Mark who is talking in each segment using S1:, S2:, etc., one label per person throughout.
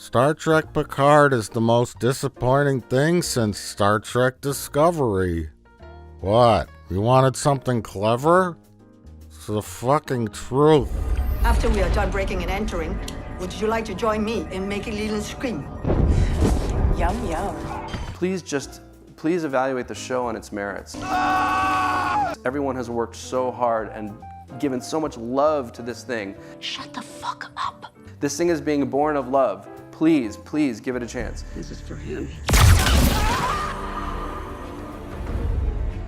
S1: Star Trek Picard is the most disappointing thing since Star Trek Discovery. What? You wanted something clever? It's the fucking truth.
S2: After we are done breaking and entering, would you like to join me in making Leland scream? Yum, yum.
S3: Please evaluate the show on its merits. Everyone has worked so hard and given so much love to this thing.
S2: Shut the fuck up.
S3: This thing is being born of love. Please give it a chance.
S2: This is for him.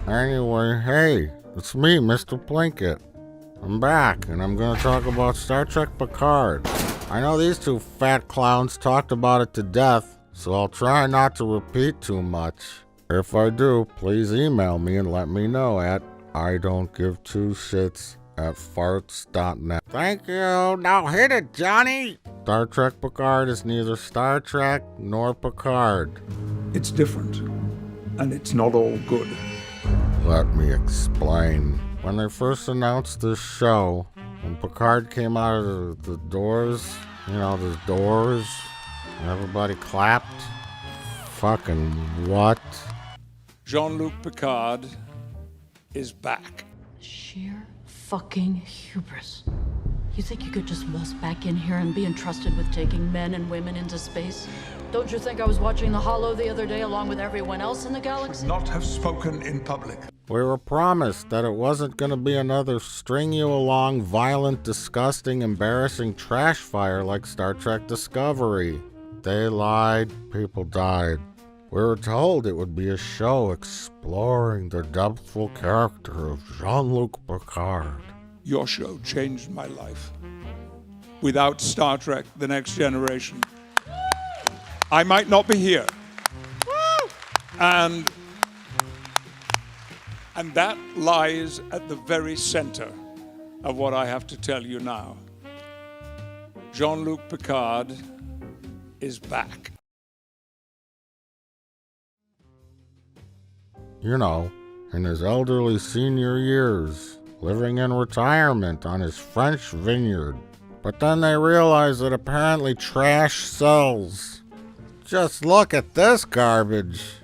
S1: Anyway, hey, it's me, Mr.plinketts. I'm back, and I'm gonna talk about Star Trek Picard. I know these two fat clowns talked about it to death, so I'll try not to repeat too much. If I do, please email me and let me know at idon'tgive2shits@farts.net. Thank you. Now hit it, Johnny. Star Trek Picard is neither Star Trek nor Picard.
S4: It's different, and it's not all good.
S1: Let me explain. When they first announced this show, when Picard came out of the doors, the doors, and everybody clapped. Fucking what?
S4: Jean-Luc Picard is back.
S5: Sheer fucking hubris. You think you could just bust back in here and be entrusted with taking men and women into space? Don't you think I was watching The Hollow the other day along with everyone else in the galaxy?
S4: Should not have spoken in public.
S1: We were promised that it wasn't going to be another string-you-along, violent, disgusting, embarrassing trash fire like Star Trek Discovery. They lied, people died. We were told it would be a show exploring the depthful character of Jean-Luc Picard.
S4: Your show changed my life. Without Star Trek: The Next Generation, I might not be here. And that lies at the very center of what I have to tell you now. Jean-Luc Picard is back.
S1: In his elderly senior years, living in retirement on his French vineyard. But then they realized that apparently trash sells. Just look at this garbage.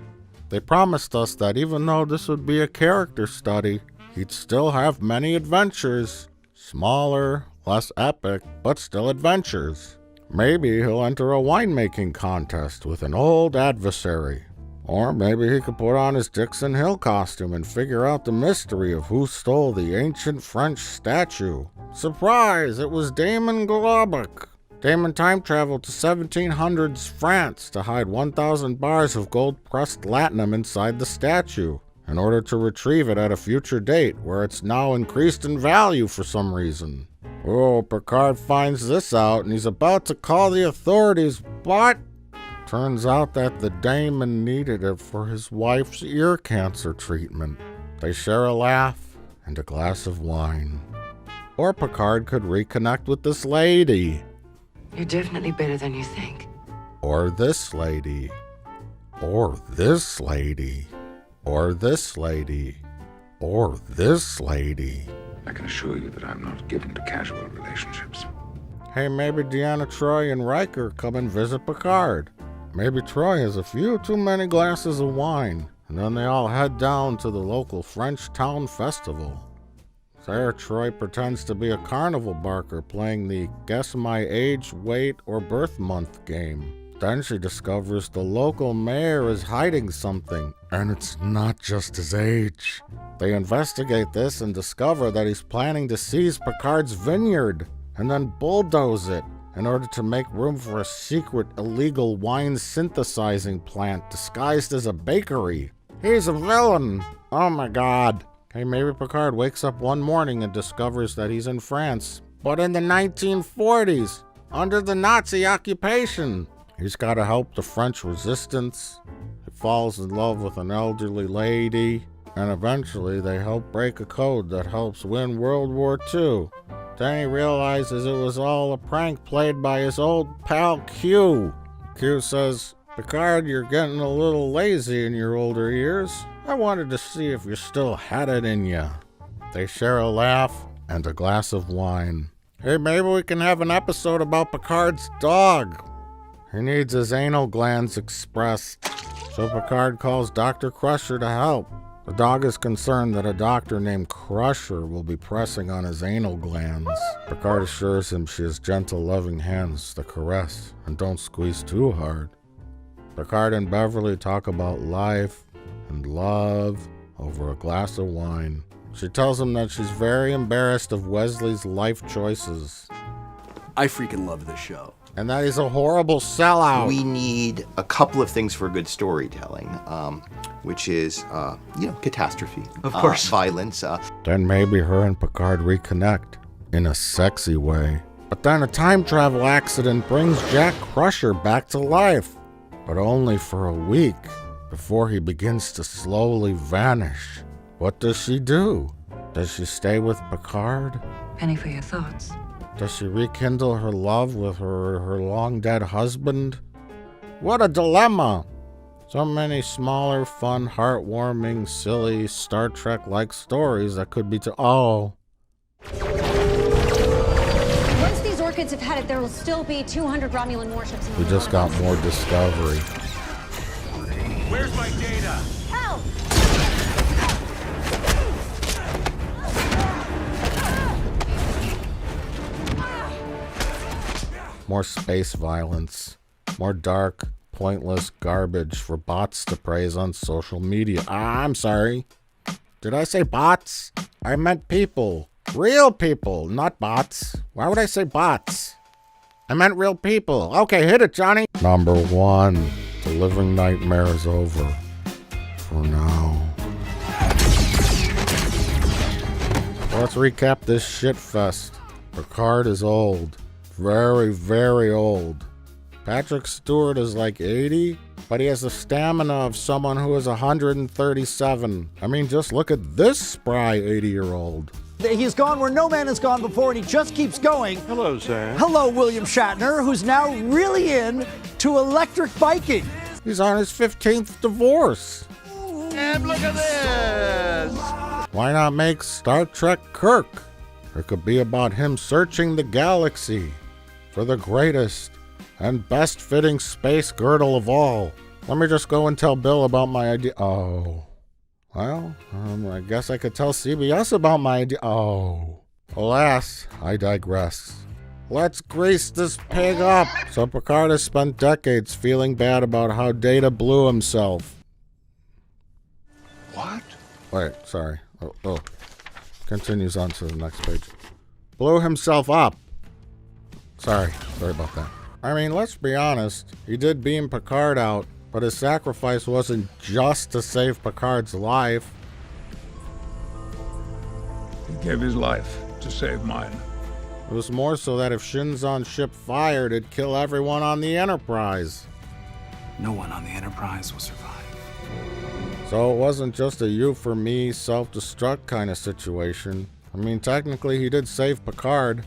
S1: They promised us that even though this would be a character study, he'd still have many adventures. Smaller, less epic, but still adventures. Maybe he'll enter a winemaking contest with an old adversary. Or maybe he could put on his Dixon Hill costume and figure out the mystery of who stole the ancient French statue. Surprise! It was Damon Globuck. Damon time-traveled to 1700s France to hide 1,000 bars of gold-pressed latinum inside the statue, in order to retrieve it at a future date, where it's now increased in value for some reason. Oh, Picard finds this out, and he's about to call the authorities, but turns out that the Damon needed it for his wife's ear cancer treatment. They share a laugh and a glass of wine. Or Picard could reconnect with this lady.
S2: You're definitely better than you think.
S1: Or this lady. Or this lady. Or this lady. Or this lady.
S6: I can assure you that I'm not given to casual relationships.
S1: Hey, maybe Deanna Troi and Riker come and visit Picard. Maybe Troy has a few too many glasses of wine, and then they all head down to the local French town festival. There, Troy pretends to be a carnival barker playing the guess my age, weight, or birth month game. Then she discovers the local mayor is hiding something, and it's not just his age. They investigate this and discover that he's planning to seize Picard's vineyard, and then bulldoze it in order to make room for a secret illegal wine synthesizing plant disguised as a bakery. He's a villain! Oh my god. Hey, maybe Picard wakes up one morning and discovers that he's in France, but in the 1940s, under the Nazi occupation. He's got to help the French resistance. He falls in love with an elderly lady, and eventually they help break a code that helps win World War II. Then he realizes it was all a prank played by his old pal Q. Q says, Picard, you're getting a little lazy in your older years. I wanted to see if you still had it in you. They share a laugh and a glass of wine. Hey, maybe we can have an episode about Picard's dog. He needs his anal glands expressed. So Picard calls Dr. Crusher to help. The dog is concerned that a doctor named Crusher will be pressing on his anal glands. Picard assures him she has gentle, loving hands to caress and don't squeeze too hard. Picard and Beverly talk about life and love over a glass of wine. She tells him that she's very embarrassed of Wesley's life choices.
S7: I freaking love this show.
S1: And that he's a horrible sellout.
S8: We need a couple of things for good storytelling, which is, catastrophe.
S7: Of course.
S8: Violence.
S1: Then maybe her and Picard reconnect in a sexy way. But then a time travel accident brings Jack Crusher back to life. But only for a week before he begins to slowly vanish. What does she do? Does she stay with Picard?
S9: Penny for your thoughts.
S1: Does she rekindle her love with her long-dead husband? What a dilemma! So many smaller, fun, heartwarming, silly, Star Trek-like stories that could be
S10: Once these orchids have had it, there will still be 200 Romulan warships in the
S1: We just got more Discovery.
S11: Where's my data?
S10: Help!
S1: More space violence. More dark, pointless garbage for bots to praise on social media. I'm sorry. Did I say bots? I meant people. Real people, not bots. Why would I say bots? I meant real people. Okay, hit it, Johnny. Number 1. The living nightmare is over. For now. Let's recap this shit fest. Picard is old. Very, very old. Patrick Stewart is like 80, but he has the stamina of someone who is 137. I mean, just look at this spry 80-year-old.
S12: He's gone where no man has gone before, and he just keeps going.
S11: Hello, Sam.
S12: Hello, William Shatner, who's now really in to electric biking.
S1: He's on his 15th divorce.
S11: And look at this!
S1: Why not make Star Trek Kirk? It could be about him searching the galaxy for the greatest and best-fitting space girdle of all. Let me just go and tell Bill about my idea. Oh. Well, I guess I could tell CBS about my idea. Oh. Alas, I digress. Let's grease this pig up. So Picard has spent decades feeling bad about how Data blew himself.
S6: What?
S1: Wait, sorry. Oh. Continues on to the next page. Blew himself up. Sorry about that. I mean, let's be honest. He did beam Picard out, but his sacrifice wasn't just to save Picard's life.
S4: He gave his life to save mine.
S1: It was more so that if Shinzon's ship fired, it'd kill everyone on the Enterprise.
S7: No one on the Enterprise will survive.
S1: So it wasn't just a you for me, self-destruct kind of situation. I mean, technically he did save Picard,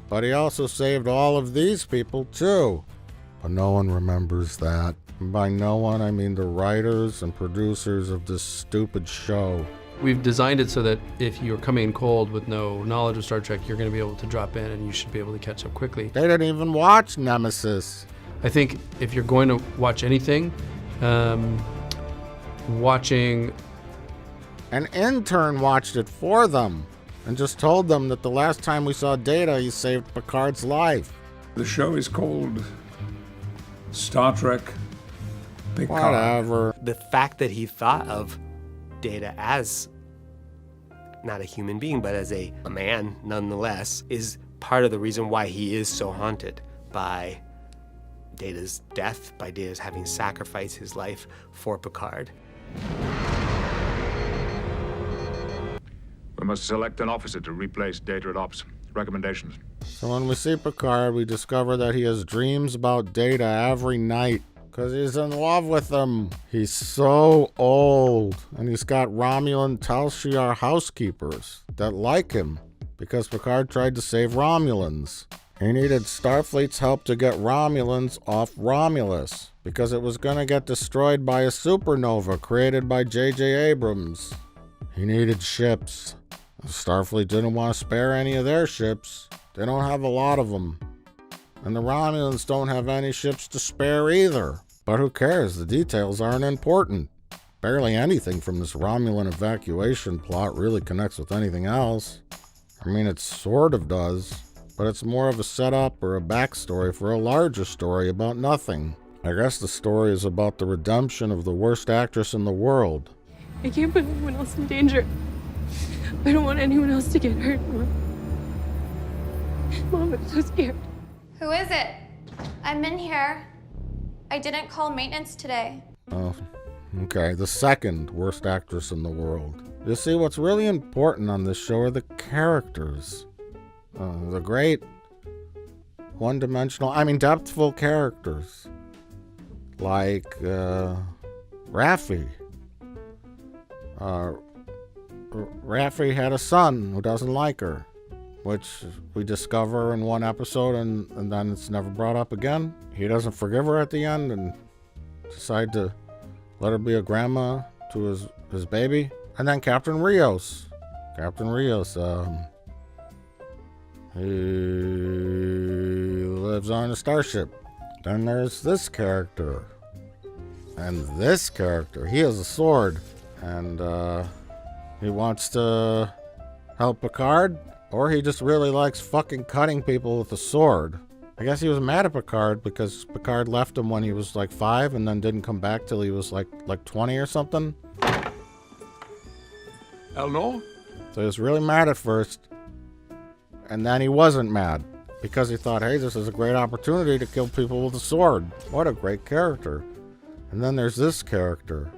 S1: but he also saved all of these people too. But no one remembers that. And by no one, I mean the writers and producers of this stupid show.
S3: We've designed it so that if you're coming in cold with no knowledge of Star Trek, you're going to be able to drop in and you should be able to catch up quickly.
S1: They didn't even watch Nemesis.
S3: I think if you're going to watch anything, watching...
S1: An intern watched it for them and just told them that the last time we saw Data, he saved Picard's life.
S4: The show is called Star Trek Picard.
S1: Whatever.
S13: The fact that he thought of Data as not a human being, but as a man nonetheless, is part of the reason why he is so haunted by Data's death, by Data's having sacrificed his life for Picard.
S6: We must select an officer to replace Data at Ops. Recommendations.
S1: So when we see Picard, we discover that he has dreams about Data every night because he's in love with him. He's so old, and he's got Romulan Tal Shiar housekeepers that like him because Picard tried to save Romulans. He needed Starfleet's help to get Romulans off Romulus because it was going to get destroyed by a supernova created by J.J. Abrams. He needed ships. Starfleet didn't want to spare any of their ships. They don't have a lot of them. And the Romulans don't have any ships to spare either. But who cares? The details aren't important. Barely anything from this Romulan evacuation plot really connects with anything else. I mean, it sort of does, but it's more of a setup or a backstory for a larger story about nothing. I guess the story is about the redemption of the worst actress in the world.
S9: I can't put anyone else in danger. I don't want anyone else to get hurt, Mom. Mom, I'm so scared.
S14: Who is it? I'm in here. I didn't call maintenance today.
S1: Oh, okay. The second worst actress in the world. You see, what's really important on this show are the characters. The great, one-dimensional, depthful characters. Like, Raffi. Raffi had a son who doesn't like her, which we discover in one episode, and then it's never brought up again. He doesn't forgive her at the end and decide to let her be a grandma to his baby. And then Captain Rios. He lives on a starship. Then there's this character. And this character, he has a sword. And he wants to help Picard, or he just really likes fucking cutting people with a sword. I guess he was mad at Picard because Picard left him when he was like 5 and then didn't come back till he was like 20 or something.
S4: Hello?
S1: So he was really mad at first, and then he wasn't mad because he thought, hey, this is a great opportunity to kill people with a sword. What a great character. And then there's this character.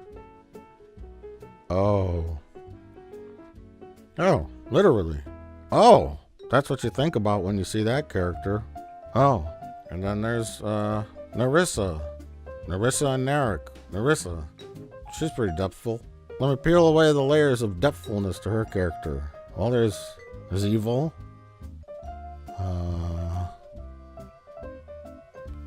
S1: Oh, literally. Oh, that's what you think about when you see that character. Oh, and then there's Narissa and Narek. Narissa, she's pretty depthful. Let me peel away the layers of depthfulness to her character. Well, there's evil.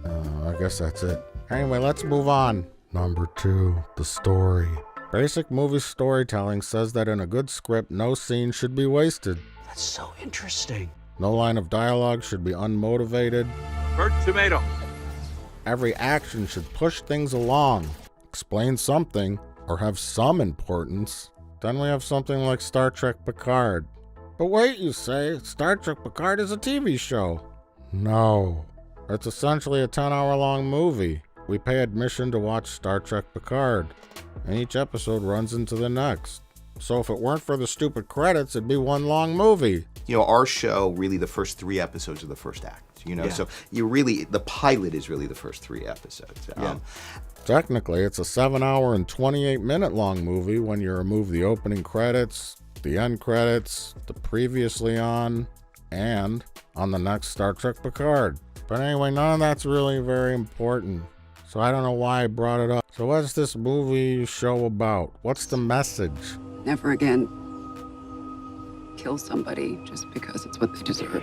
S1: I guess that's it. Anyway, let's move on. Number 2, the story. Basic movie storytelling says that in a good script, no scene should be wasted.
S12: That's so interesting.
S1: No line of dialogue should be unmotivated.
S11: Burnt tomato.
S1: Every action should push things along, explain something, or have some importance. Then we have something like Star Trek Picard. But wait, you say, Star Trek Picard is a TV show. No, it's essentially a 10-hour-long movie. We pay admission to watch Star Trek Picard, and each episode runs into the next. So if it weren't for the stupid credits, it'd be one long movie.
S8: Our show, really the first 3 episodes of the first act,
S1: Yeah.
S8: So the pilot is really the first 3 episodes.
S1: Technically, it's a 7-hour and 28-minute long movie when you remove the opening credits, the end credits, the previously on, and on the next Star Trek Picard. But anyway, none of that's really very important. So I don't know why I brought it up. So what's this movie show about? What's the message?
S15: Never again kill somebody just because it's what they deserve.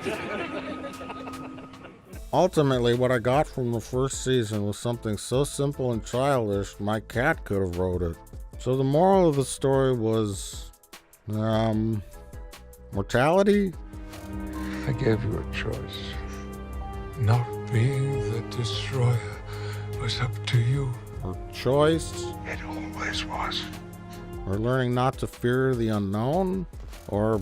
S1: Ultimately, what I got from the first season was something so simple and childish, my cat could have wrote it. So the moral of the story was, mortality?
S6: I gave you a choice. Not being the destroyer was up to you.
S1: Or choice?
S6: It always was.
S1: Or learning not to fear the unknown? Or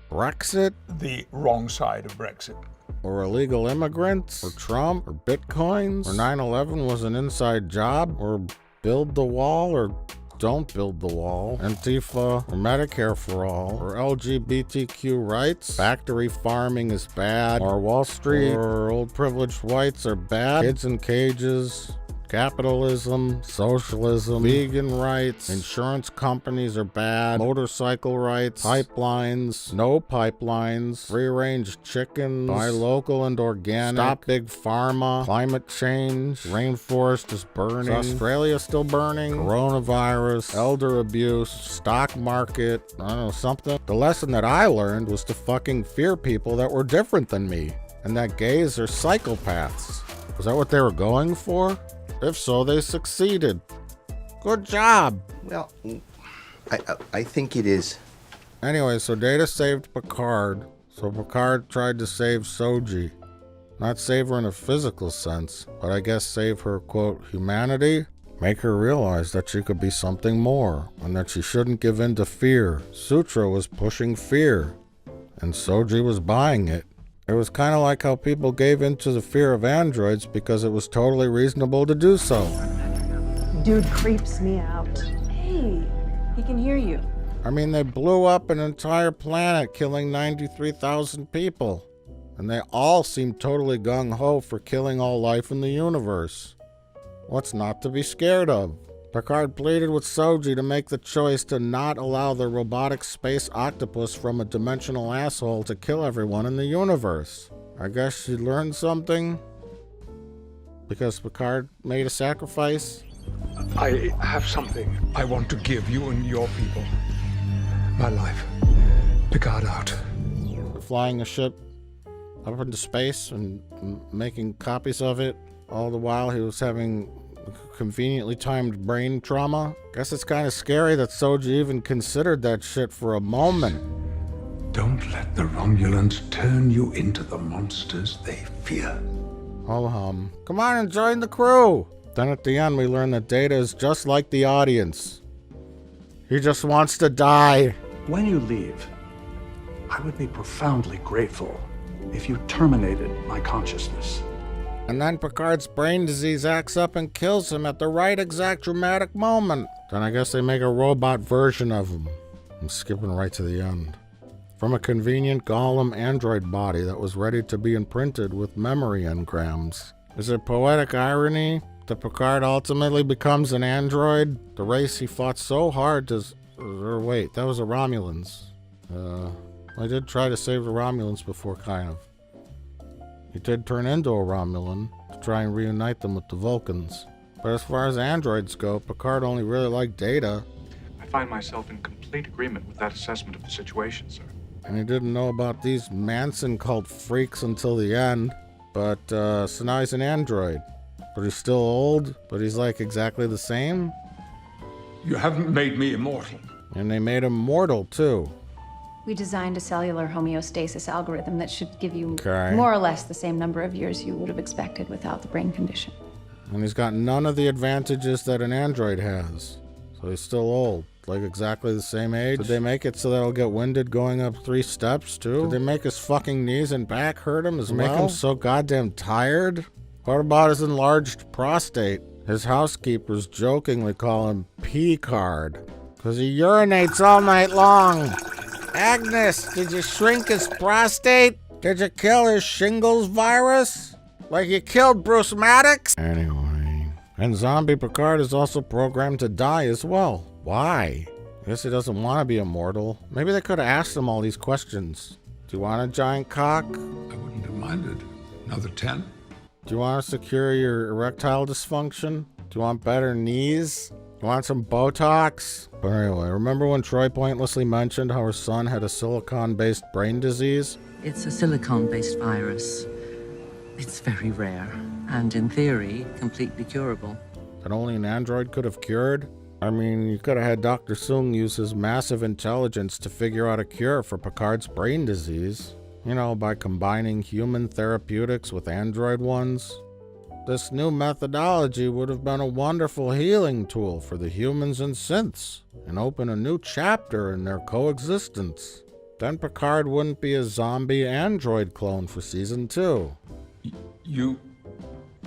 S1: Brexit?
S4: The wrong side of Brexit.
S1: Or illegal immigrants? Or Trump? Or Bitcoins? Or 9/11 was an inside job? Or build the wall? Or don't build the wall? Antifa? Or Medicare for all? Or LGBTQ rights? Factory farming is bad? Or Wall Street? Or old privileged whites are bad? Kids in cages? Capitalism, socialism, vegan rights, insurance companies are bad, motorcycle rights, pipelines, no pipelines, free-range chickens, buy local and organic, stop big pharma, climate change, rainforest is burning, is Australia still burning, coronavirus, elder abuse, stock market, I don't know, something. The lesson that I learned was to fucking fear people that were different than me, and that gays are psychopaths. Was that what they were going for? If so, they succeeded. Good job.
S8: Well, I think it is.
S1: Anyway, so Data saved Picard. So Picard tried to save Soji. Not save her in a physical sense, but I guess save her, quote, humanity? Make her realize that she could be something more, and that she shouldn't give in to fear. Sutra was pushing fear, and Soji was buying it. It was kind of like how people gave in to the fear of androids because it was totally reasonable to do so.
S9: Dude creeps me out. Hey, he can hear you.
S1: I mean, they blew up an entire planet, killing 93,000 people. And they all seem totally gung-ho for killing all life in the universe. What's not to be scared of? Picard pleaded with Soji to make the choice to not allow the robotic space octopus from a dimensional asshole to kill everyone in the universe. I guess she learned something? Because Picard made a sacrifice?
S6: I have something I want to give you and your people. My life. Picard out.
S1: Flying a ship up into space and making copies of it. All the while he was having conveniently timed brain trauma. Guess it's kind of scary that Soji even considered that shit for a moment.
S6: Don't let the Romulans turn you into the monsters they fear.
S1: Oh, come on and join the crew. Then at the end we learn that Data is just like the audience. He just wants to die.
S16: When you leave, I would be profoundly grateful if you terminated my consciousness.
S1: And then Picard's brain disease acts up and kills him at the right exact dramatic moment. Then I guess they make a robot version of him. I'm skipping right to the end. From a convenient Gollum android body that was ready to be imprinted with memory engrams. Is it poetic irony that Picard ultimately becomes an android? The race he fought so hard to... Or wait, that was the Romulans. I did try to save the Romulans before, kind of. He did turn into a Romulan to try and reunite them with the Vulcans. But as far as androids go, Picard only really liked Data.
S16: I find myself in complete agreement with that assessment of the situation, sir.
S1: And he didn't know about these Manson cult freaks until the end. But, so now he's an android. But he's still old, but he's like exactly the same.
S6: You haven't made me immortal.
S1: And they made him mortal, too.
S17: We designed a cellular homeostasis algorithm that should give you
S1: Okay.
S17: more or less the same number of years you would have expected without the brain condition.
S1: And he's got none of the advantages that an android has. So he's still old, like exactly the same age. Did they make it so that he'll get winded going up 3 steps, too? Did they make his fucking knees and back hurt him as well? Make him so goddamn tired? What about his enlarged prostate? His housekeepers jokingly call him Picard, because he urinates all night long. Agnes, did you shrink his prostate? Did you kill his shingles virus? Like you killed Bruce Maddox? Anyway, and zombie Picard is also programmed to die as well. Why? I guess he doesn't want to be immortal. Maybe they could have asked him all these questions. Do you want a giant cock?
S6: I wouldn't have minded. Another 10?
S1: Do you want to secure your erectile dysfunction? Do you want better knees? You want some Botox? But anyway, remember when Troy pointlessly mentioned how her son had a silicon-based brain disease?
S18: It's a silicon-based virus. It's very rare, and in theory, completely curable.
S1: That only an android could have cured? I mean, you could have had Dr. Soong use his massive intelligence to figure out a cure for Picard's brain disease. You know, by combining human therapeutics with android ones. This new methodology would have been a wonderful healing tool for the humans and synths, and open a new chapter in their coexistence. Then Picard wouldn't be a zombie android clone for season 2.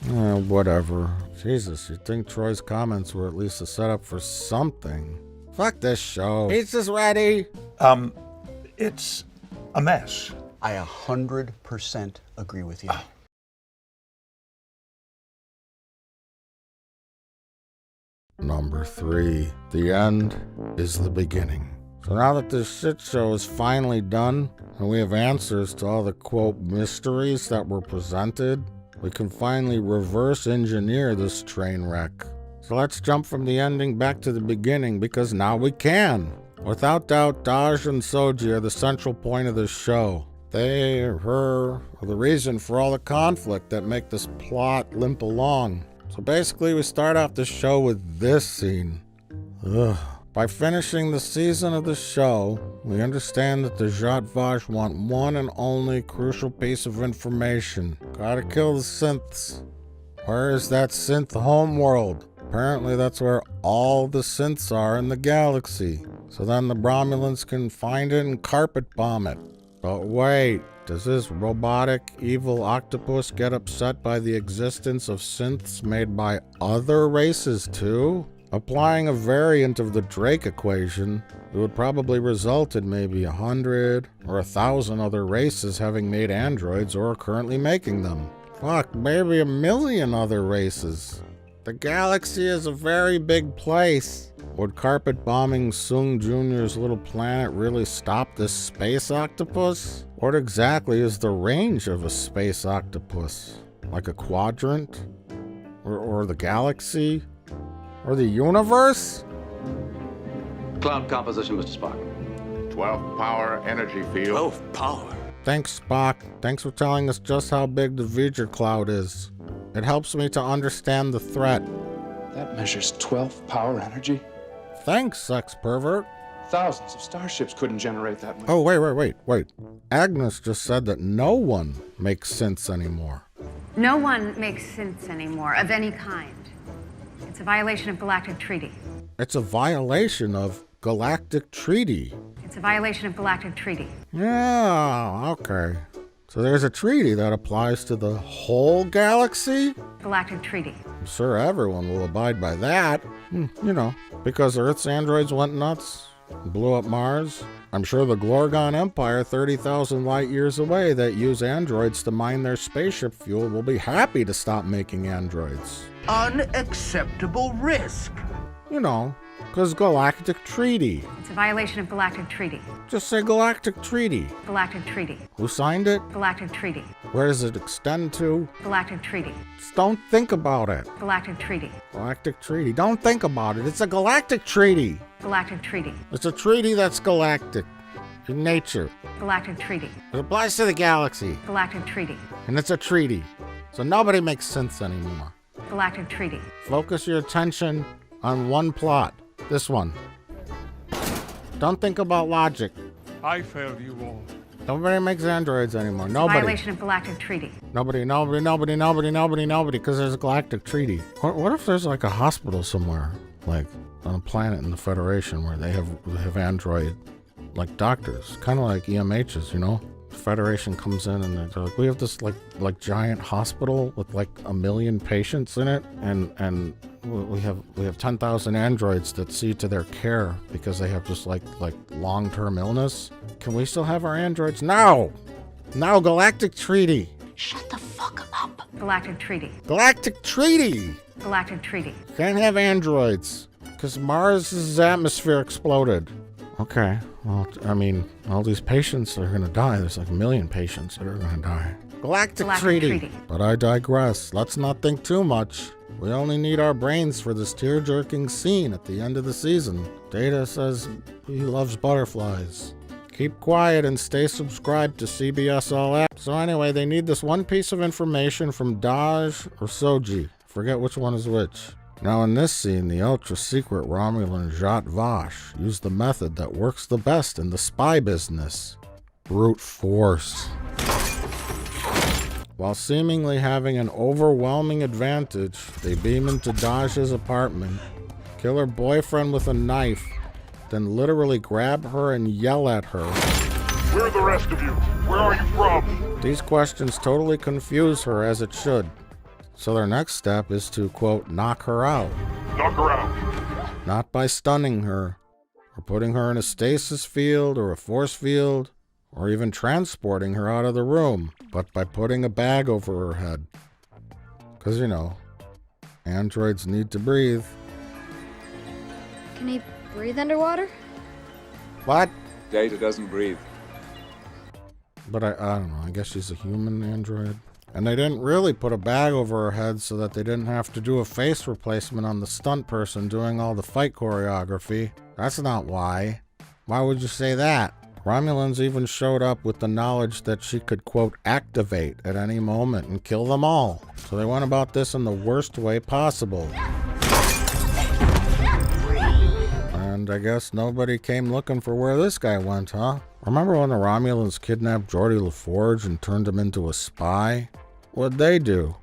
S1: Whatever. Jesus, you'd think Troy's comments were at least a setup for something. Fuck this show. Pizza's ready.
S16: It's a mess.
S7: I 100% agree with you.
S1: Number 3. The end is the beginning. So now that this shit show is finally done, and we have answers to all the, quote, mysteries that were presented, we can finally reverse engineer this train wreck. So let's jump from the ending back to the beginning, because now we can. Without doubt, Daj and Soji are the central point of this show. They or her are the reason for all the conflict that make this plot limp along. So basically we start off the show with this scene. Ugh. By finishing the season of the show, we understand that the Zhat Vash want one and only crucial piece of information. Gotta kill the synths. Where is that synth homeworld? Apparently that's where all the synths are in the galaxy. So then the Romulans can find it and carpet bomb it. But wait, does this robotic, evil octopus get upset by the existence of synths made by other races too? Applying a variant of the Drake equation, it would probably result in maybe 100 or 1,000 other races having made androids or are currently making them. Fuck, maybe 1,000,000 other races. The galaxy is a very big place. Would carpet bombing Sung Jr.'s little planet really stop this space octopus? What exactly is the range of a space octopus? Like a quadrant? Or the galaxy? Or the universe?
S11: Cloud composition, Mr. Spock.
S19: 12 power energy field.
S11: 12 power?
S1: Thanks, Spock. Thanks for telling us just how big the V'ger cloud is. It helps me to understand the threat.
S16: That measures 12 power energy?
S1: Thanks, sex pervert.
S16: Thousands of starships couldn't generate that much.
S1: Oh, wait. Agnes just said that no one makes synths anymore.
S10: No one makes synths anymore, of any kind. It's a violation of galactic treaty.
S1: It's a violation of galactic treaty.
S10: It's a violation of galactic treaty.
S1: Yeah, okay. So there's a treaty that applies to the whole galaxy?
S10: Galactic treaty.
S1: I'm sure everyone will abide by that. Because Earth's androids went nuts, blew up Mars. I'm sure the Glorgon Empire 30,000 light years away that use androids to mine their spaceship fuel will be happy to stop making androids.
S11: Unacceptable risk.
S1: Because galactic treaty.
S10: It's a violation of galactic treaty.
S1: Just say galactic treaty.
S10: Galactic treaty.
S1: Who signed it?
S10: Galactic treaty.
S1: Where does it extend to?
S10: Galactic treaty.
S1: Just don't think about it.
S10: Galactic treaty.
S1: Galactic treaty. Don't think about it. It's a galactic treaty.
S10: Galactic treaty.
S1: It's a treaty that's galactic in nature.
S10: Galactic treaty.
S1: It applies to the galaxy.
S10: Galactic treaty.
S1: And it's a treaty. So nobody makes sense anymore.
S10: Galactic treaty.
S1: Focus your attention on one plot. This one. Don't think about logic.
S4: I failed you all.
S1: Nobody makes androids anymore. Nobody.
S10: Violation of galactic treaty.
S1: Nobody, because there's a galactic treaty. What if there's like a hospital somewhere, like on a planet in the Federation where they have android, like doctors, kind of like EMHs, The Federation comes in and they're like, we have this like giant hospital with like 1 million patients in it, and we have 10,000 androids that see to their care because they have just like long-term illness. Can we still have our androids? No, galactic treaty.
S10: Shut the fuck up. Galactic treaty.
S1: Galactic treaty.
S10: Galactic treaty.
S1: Can't have androids because Mars's atmosphere exploded. Okay, well, all these patients are gonna die. There's like 1 million patients that are gonna die. Galactic treaty. But I digress. Let's not think too much. We only need our brains for this tear-jerking scene at the end of the season. Data says he loves butterflies. Keep quiet and stay subscribed to CBS All Access. So anyway, they need this one piece of information from Daj or Soji. Forget which one is which. Now in this scene, the ultra-secret Romulan Zhat Vash used the method that works the best in the spy business. Brute force. While seemingly having an overwhelming advantage, they beam into Daj's apartment, kill her boyfriend with a knife, then literally grab her and yell at her.
S19: Where are the rest of you? Where are you from?
S1: These questions totally confuse her, as it should. So their next step is to, quote, knock her out.
S19: Knock her out.
S1: Not by stunning her, or putting her in a stasis field or a force field, or even transporting her out of the room, but by putting a bag over her head. Because, androids need to breathe.
S20: Can he breathe underwater?
S1: What?
S6: Data doesn't breathe.
S1: But I don't know, I guess she's a human android. And they didn't really put a bag over her head so that they didn't have to do a face replacement on the stunt person doing all the fight choreography. That's not why. Why would you say that? Romulans even showed up with the knowledge that she could, quote, activate at any moment and kill them all. So they went about this in the worst way possible. And And I guess nobody came looking for where this guy went, huh? Remember when the Romulans kidnapped Geordi LaForge and turned him into a spy? What'd they do?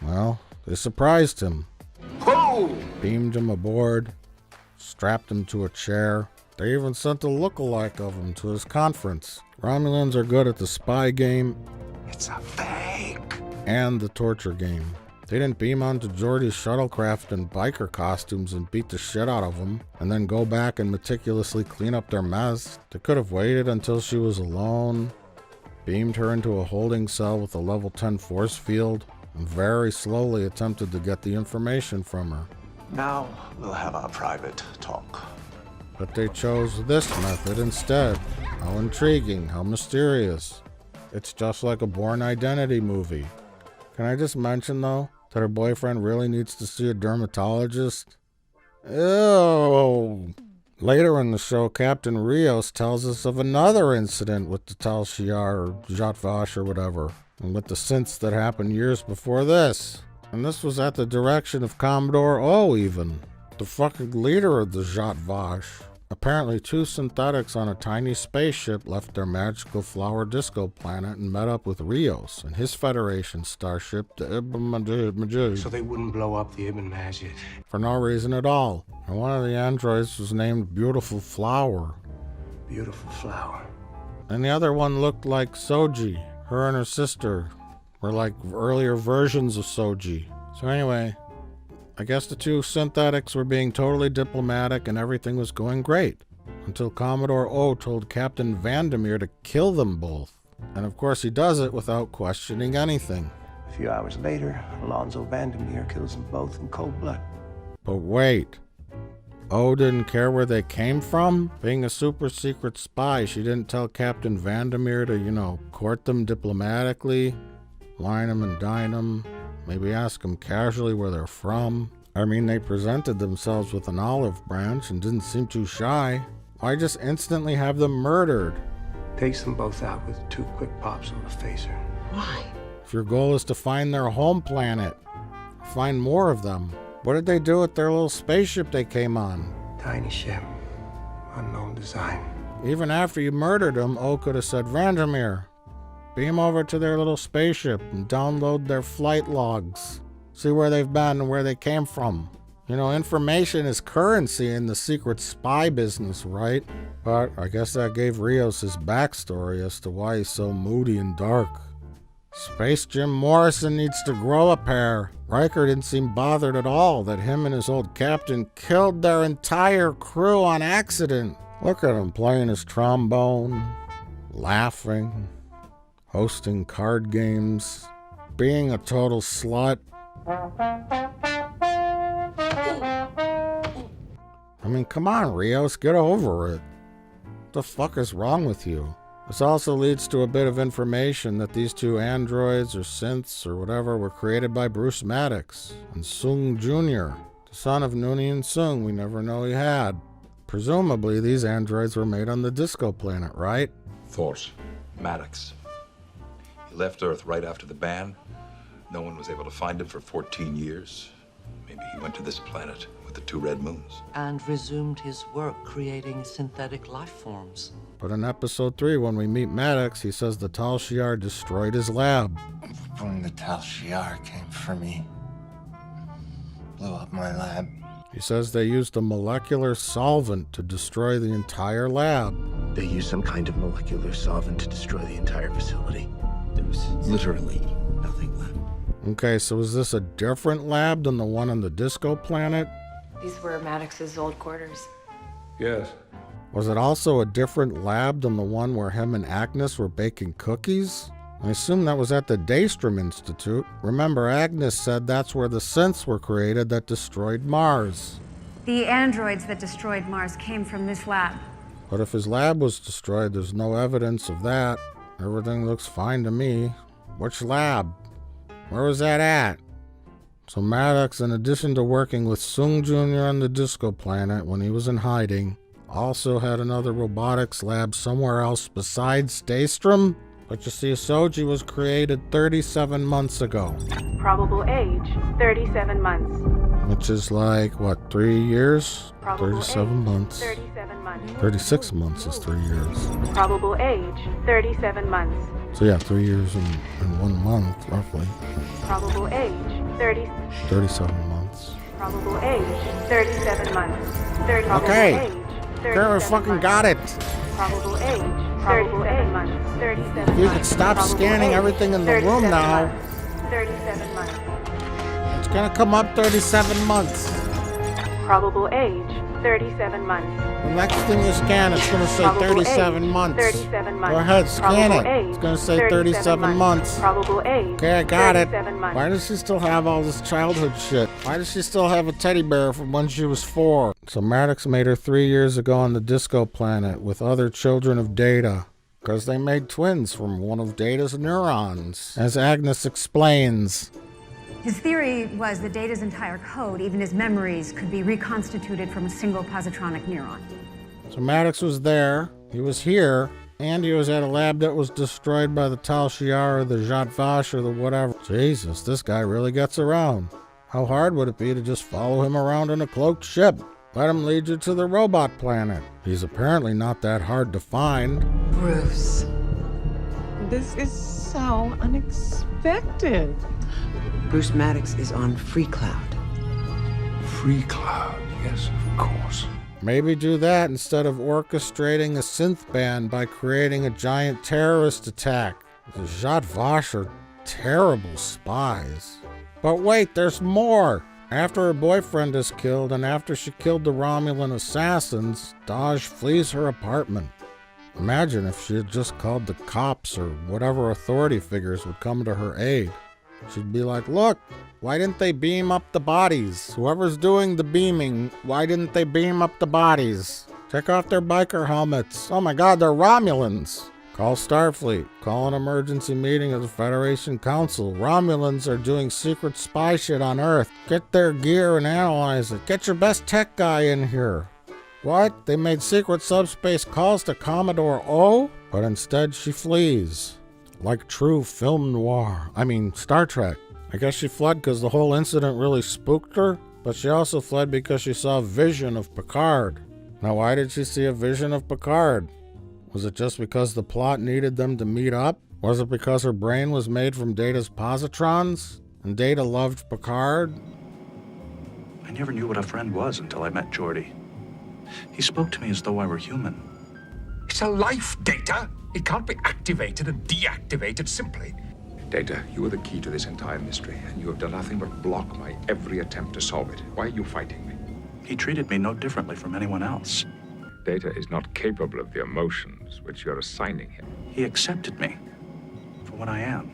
S1: Well, they surprised him.
S11: Whoa!
S1: Beamed him aboard, strapped him to a chair. They even sent a lookalike of him to his conference. Romulans are good at the spy game.
S6: It's a fake.
S1: And the torture game. They didn't beam onto Geordi's shuttlecraft in biker costumes and beat the shit out of him, and then go back and meticulously clean up their mess. They could have waited until she was alone, beamed her into a holding cell with a level 10 force field, and very slowly attempted to get the information from her.
S6: Now we'll have our private talk.
S1: But they chose this method instead. How intriguing, how mysterious. It's just like a Bourne Identity movie. Can I just mention, though, that her boyfriend really needs to see a dermatologist? Ew. Later in the show, Captain Rios tells us of another incident with the Tal Shiar or Zhat Vash or whatever, and with the synths that happened years before this. And this was at the direction of Commodore O even, the fucking leader of the Zhat Vash. Apparently 2 synthetics on a tiny spaceship left their magical flower disco planet and met up with Rios and his Federation starship, the Ibn Majid.
S6: So they wouldn't blow up the Ibn Majid.
S1: For no reason at all. And one of the androids was named Beautiful Flower.
S6: Beautiful flower.
S1: And the other one looked like Soji. Her and her sister were like earlier versions of Soji. So anyway, I guess the 2 synthetics were being totally diplomatic and everything was going great. Until Commodore O told Captain Vandermeer to kill them both. And of course he does it without questioning anything.
S6: A few hours later, Alonzo Vandermeer kills them both in cold blood.
S1: But wait. O didn't care where they came from? Being a super secret spy, she didn't tell Captain Vandermeer to, court them diplomatically, wine them and dine them, maybe ask them casually where they're from. I mean, they presented themselves with an olive branch and didn't seem too shy. Why just instantly have them murdered?
S6: Takes them both out with 2 quick pops on the phaser.
S18: Why?
S1: If your goal is to find their home planet, find more of them. What did they do with their little spaceship they came on?
S6: Tiny ship. Unknown design.
S1: Even after you murdered them, O could have said, Vandermeer, beam over to their little spaceship and download their flight logs. See where they've been and where they came from. Information is currency in the secret spy business, right? But I guess that gave Rios his backstory as to why he's so moody and dark. Space Jim Morrison needs to grow a pair. Riker didn't seem bothered at all that him and his old captain killed their entire crew on accident. Look at him playing his trombone, laughing, hosting card games, being a total slut. I mean, come on, Rios, get over it. What the fuck is wrong with you? This also leads to a bit of information that these 2 androids or synths or whatever were created by Bruce Maddox and Sung Jr., the son of Noonien Sung we never know he had. Presumably, these androids were made on the disco planet, right?
S21: False. Maddox. He left Earth right after the ban. No one was able to find him for 14 years. Maybe he went to this planet with the 2 red moons.
S18: And resumed his work creating synthetic life forms.
S1: But in episode 3, when we meet Maddox, he says the Tal Shiar destroyed his lab.
S22: When the Tal Shiar came for me, blew up my lab.
S1: He says they used a molecular solvent to destroy the entire lab.
S22: They used some kind of molecular solvent to destroy the entire facility. There was literally nothing left.
S1: Okay, so is this a different lab than the one on the disco planet?
S17: These were Maddox's old quarters.
S21: Yes.
S1: Was it also a different lab than the one where him and Agnes were baking cookies? I assume that was at the Daystrom Institute. Remember, Agnes said that's where the synths were created that destroyed Mars.
S10: The androids that destroyed Mars came from this lab.
S1: But if his lab was destroyed, there's no evidence of that. Everything looks fine to me. Which lab? Where was that at? So Maddox, in addition to working with Sung Jr. on the disco planet when he was in hiding, also had another robotics lab somewhere else besides Daystrom? But you see, Soji was created 37 months ago.
S9: Probable age, 37 months.
S1: which is like, what, 3 years?
S2: Probable
S1: 37
S2: age,
S1: months.
S2: 37 months.
S1: 36 months is 3 years.
S2: Probable age, 37 months.
S1: So yeah, 3 years and 1 month, roughly.
S2: Probable age,
S1: 37 months.
S2: Probable age, 37 months.
S1: Okay. Girl, fucking got it.
S2: Probable age, 37 months. 37
S1: You could stop scanning everything in the room now.
S2: 37 months.
S1: It's gonna come up 37 months.
S2: Probable age, 37 months.
S1: The next thing you scan, it's gonna say
S2: Probable
S1: 37
S2: age,
S1: months.
S2: 37 months.
S1: Go ahead, scan
S2: Probable
S1: it.
S2: age,
S1: It's gonna say 37 months.
S2: Probable age,
S1: Okay, I got it.
S2: 37 months.
S1: Why does she still have all this childhood shit? Why does she still have a teddy bear from when she was 4? So Maddox made her 3 years ago on the Disco Planet with other children of Data, because they made twins from one of Data's neurons, as Agnes explains.
S10: His theory was that Data's entire code, even his memories, could be reconstituted from a single positronic neuron.
S1: So Maddox was there, he was here, and he was at a lab that was destroyed by the Tal Shiar or the Zhat Vash or the whatever. Jesus, this guy really gets around. How hard would it be to just follow him around in a cloaked ship? Let him lead you to the robot planet. He's apparently not that hard to find.
S5: Bruce, this is so unexpected.
S18: Bruce Maddox is on Free Cloud.
S6: Free Cloud, yes, of course.
S1: Maybe do that instead of orchestrating a synth band by creating a giant terrorist attack. The Zhat Vash are terrible spies. But wait, there's more! After her boyfriend is killed and after she killed the Romulan assassins, Daj flees her apartment. Imagine if she had just called the cops or whatever authority figures would come to her aid. She'd be like, look, why didn't they beam up the bodies? Whoever's doing the beaming, why didn't they beam up the bodies? Check off their biker helmets. Oh my god, they're Romulans. Call Starfleet. Call an emergency meeting of the Federation Council. Romulans are doing secret spy shit on Earth. Get their gear and analyze it. Get your best tech guy in here. What? They made secret subspace calls to Commodore O? But instead she flees. Like true film noir. I mean, Star Trek. I guess she fled because the whole incident really spooked her, but she also fled because she saw a vision of Picard. Now, why did she see a vision of Picard? Was it just because the plot needed them to meet up? Was it because her brain was made from Data's positrons? And Data loved Picard?
S16: I never knew what a friend was until I met Geordi. He spoke to me as though I were human.
S6: It's a life, Data. It can't be activated and deactivated simply.
S23: Data, you are the key to this entire mystery, and you have done nothing but block my every attempt to solve it. Why are you fighting me?
S16: He treated me no differently from anyone else.
S23: Data is not capable of the emotions which you're assigning him.
S16: He accepted me for what I am.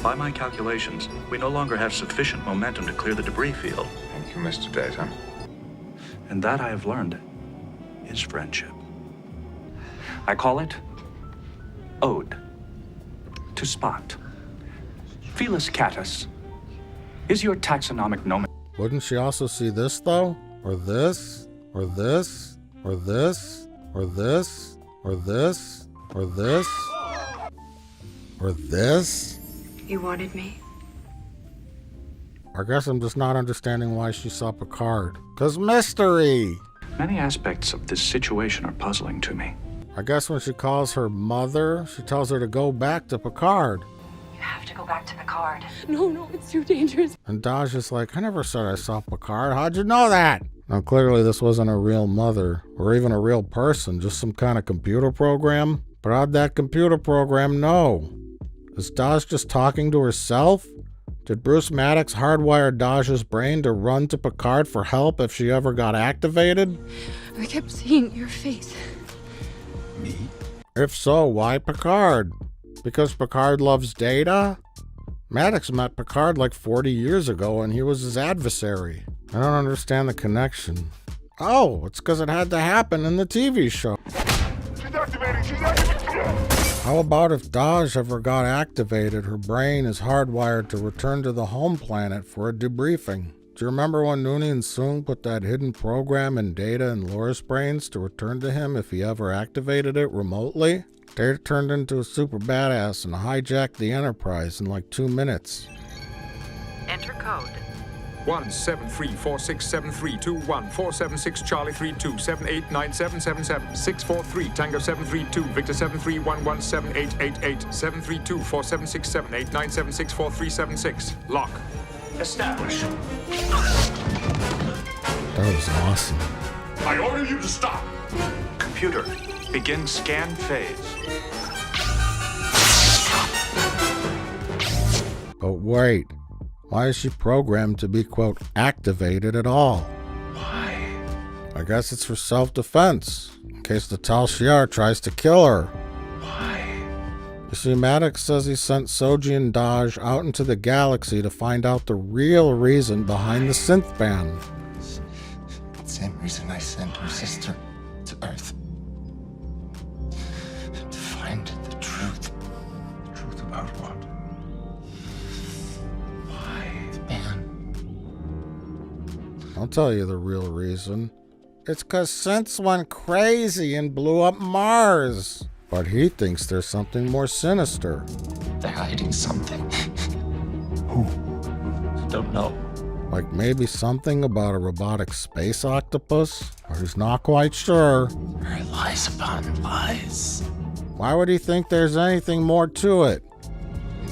S16: By my calculations, we no longer have sufficient momentum to clear the debris field.
S23: Thank you, Mr. Data.
S16: And that I have learned is friendship. I call it Ode to Spot. Felis catus is your taxonomic nomen.
S1: Wouldn't she also see this, though? Or this? Or this? Or this? Or this? Or this? Or this? Or this?
S9: You wanted me?
S1: I guess I'm just not understanding why she saw Picard. 'Cause mystery!
S16: Many aspects of this situation are puzzling to me.
S1: I guess when she calls her mother, she tells her to go back to Picard.
S9: You have to go back to Picard. No, it's too dangerous.
S1: And Daj is like, I never said I saw Picard. How'd you know that? Now, clearly this wasn't a real mother, or even a real person, just some kind of computer program. But how'd that computer program know? Is Daj just talking to herself? Did Bruce Maddox hardwire Daj's brain to run to Picard for help if she ever got activated?
S9: I kept seeing your face.
S1: Me? If so, why Picard? Because Picard loves Data? Maddox met Picard like 40 years ago and he was his adversary. I don't understand the connection. Oh, it's because it had to happen in the TV show.
S19: She's activating!
S1: How about if Daj ever got activated, her brain is hardwired to return to the home planet for a debriefing? Do you remember when Nooney and Soong put that hidden program in Data and Laura's brains to return to him if he ever activated it remotely? Data turned into a super badass and hijacked the Enterprise in like 2 minutes.
S18: Enter code
S23: 173467321 Charlie 32 789777 643 Tango 732 Victor 73117888 732 4767 897 64376 Lock. Establish.
S1: That was awesome.
S19: I order you to stop.
S16: Computer, begin scan phase.
S1: But wait, why is she programmed to be, quote, activated at all?
S16: Why?
S1: I guess it's for self-defense, in case the Tal Shiar tries to kill her.
S16: Why?
S1: You see, Maddox says he sent Soji and Daj out into the galaxy to find out the real reason behind the synth ban.
S22: Same reason I sent her sister to Earth. To find the truth.
S16: The truth about what?
S22: Why? The ban.
S1: I'll tell you the real reason. It's 'cause synths went crazy and blew up Mars. But he thinks there's something more sinister.
S22: They're hiding something. Who? Don't know.
S1: Like maybe something about a robotic space octopus? Or he's not quite sure.
S22: Her lies upon lies.
S1: Why would he think there's anything more to it?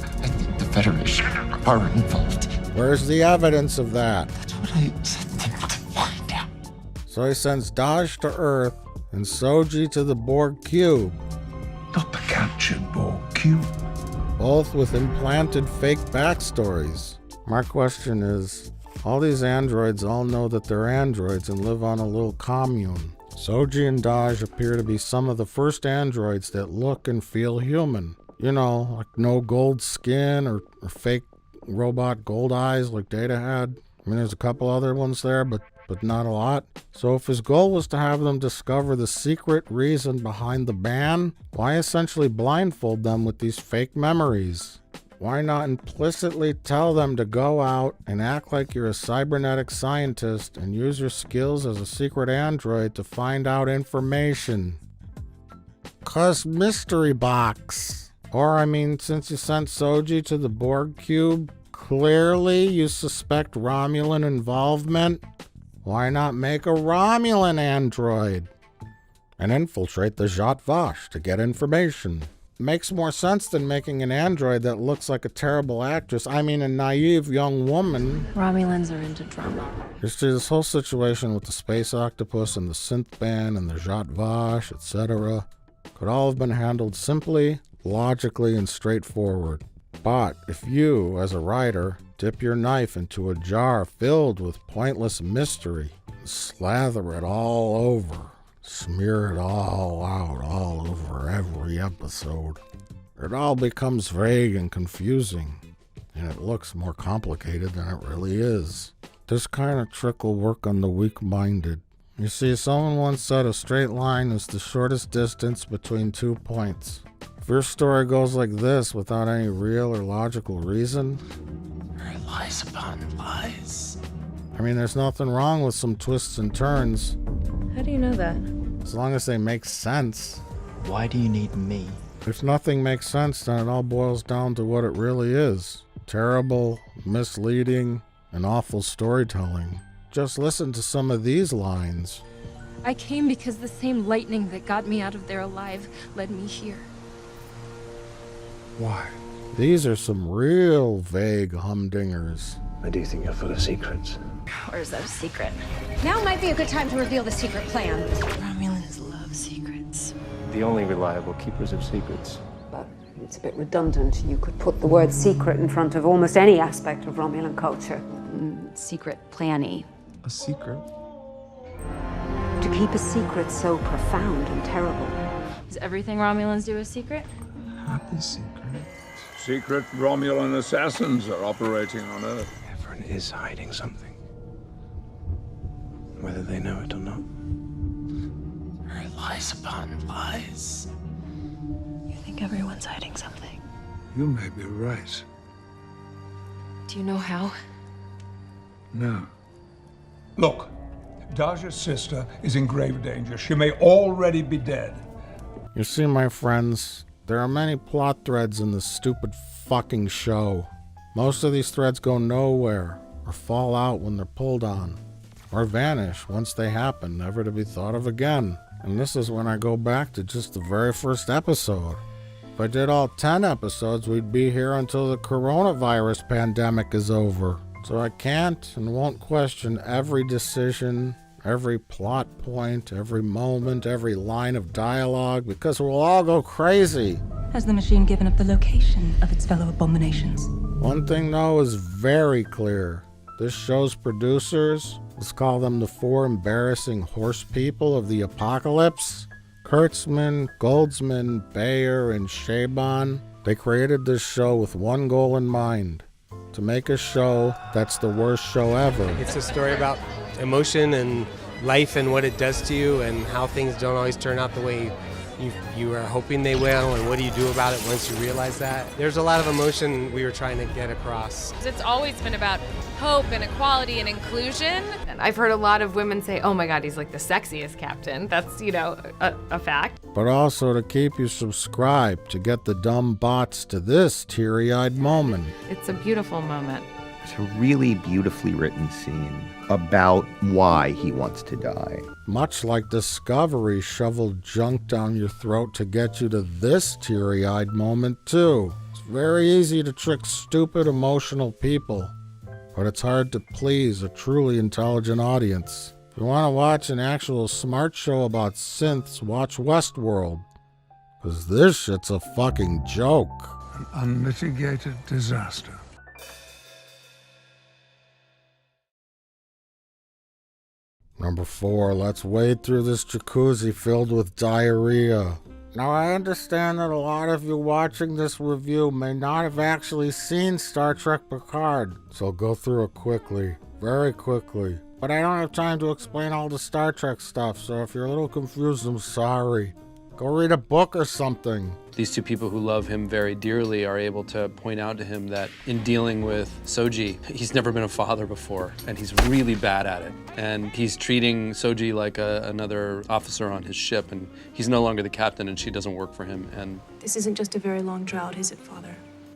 S22: I think the Federation are involved.
S1: Where's the evidence of that?
S22: That's what I sent them to find out.
S1: So he sends Daj to Earth and Soji to the Borg Cube.
S16: The captured Borg Cube.
S1: Both with implanted fake backstories. My question is, all these androids all know that they're androids and live on a little commune. Soji and Daj appear to be some of the first androids that look and feel human. You know, like no gold skin or fake robot gold eyes like Data had. I mean, there's a couple other ones there, but not a lot. So if his goal was to have them discover the secret reason behind the ban, why essentially blindfold them with these fake memories? Why not implicitly tell them to go out and act like you're a cybernetic scientist and use your skills as a secret android to find out information? 'Cause mystery box. Or, I mean, since you sent Soji to the Borg Cube, clearly you suspect Romulan involvement. Why not make a Romulan android and infiltrate the Zhat Vash to get information? Makes more sense than making an android that looks like a terrible actress. I mean, a naive young woman.
S9: Romulans are into drama.
S1: You see, this whole situation with the space octopus and the synth ban and the Zhat Vash, etc., could all have been handled simply, logically, and straightforward. But if you, as a writer, dip your knife into a jar filled with pointless mystery, slather it all over, smear it all out all over every episode, it all becomes vague and confusing, and it looks more complicated than it really is. This kind of trick will work on the weak-minded. You see, someone once said a straight line is the shortest distance between 2 points. If your story goes like this without any real or logical reason,
S22: Her lies upon lies.
S1: I mean, there's nothing wrong with some twists and turns,
S9: How do you know that?
S1: as long as they make sense.
S22: Why do you need me?
S1: If nothing makes sense, then it all boils down to what it really is. Terrible, misleading, and awful storytelling. Just listen to some of these lines.
S9: I came because the same lightning that got me out of there alive led me here.
S22: Why?
S1: These are some real vague humdingers.
S22: I do think you're full of secrets.
S20: Or is that a secret? Now might be a good time to reveal the secret plan. Romulans love secrets.
S22: The only reliable keepers of secrets.
S10: But it's a bit redundant. You could put the word secret in front of almost any aspect of Romulan culture.
S20: Secret planny.
S22: A secret?
S10: To keep a secret so profound and terrible.
S9: Is everything Romulans do a secret?
S22: Happy secret.
S4: Secret Romulan assassins are operating on Earth.
S22: Everyone is hiding something. Whether they know it or not. Her lies upon lies.
S9: You think everyone's hiding something?
S6: You may be right.
S9: Do you know how?
S6: No.
S4: Look, Daja's sister is in grave danger. She may already be dead.
S1: You see, my friends, there are many plot threads in this stupid fucking show. Most of these threads go nowhere, or fall out when they're pulled on, or vanish once they happen, never to be thought of again. And this is when I go back to just the very first episode. If I did all 10 episodes, we'd be here until the coronavirus pandemic is over. So I can't and won't question every decision, every plot point, every moment, every line of dialogue, because we'll all go crazy.
S3: Has the machine given up the location of its fellow abominations?
S1: One thing, though, is very clear. This show's producers, let's call them the 4 embarrassing horse people of the apocalypse, Kurtzman, Goldsman, Bayer, and Chabon, they created this show with one goal in mind: to make a show that's the worst show ever.
S13: It's a story about emotion and life and what it does to you and how things don't always turn out the way you are hoping they will, and what do you do about it once you realize that. There's a lot of emotion we were trying to get across.
S14: It's always been about hope and equality and inclusion. And I've heard a lot of women say, oh my God, he's like the sexiest captain. That's, a fact.
S1: But also to keep you subscribed to get the dumb bots to this teary-eyed moment.
S14: It's a beautiful moment.
S8: It's a really beautifully written scene about why he wants to die.
S1: Much like Discovery shoveled junk down your throat to get you to this teary-eyed moment too. It's very easy to trick stupid, emotional people, but it's hard to please a truly intelligent audience. If you want to watch an actual smart show about synths, watch Westworld, because this shit's a fucking joke.
S6: An unmitigated disaster.
S1: Number 4, let's wade through this jacuzzi filled with diarrhea. Now, I understand that a lot of you watching this review may not have actually seen Star Trek Picard, so I'll go through it quickly, very quickly. But I don't have time to explain all the Star Trek stuff, so if you're a little confused, I'm sorry. Go read a book or something.
S24: These two people who love him very dearly are able to point out to him that in dealing with Soji, he's never been a father before, and he's really bad at it. And he's treating Soji like another officer on his ship, and he's no longer the captain, and she doesn't work for him. And
S9: This isn't just a very long drought, is it, Father?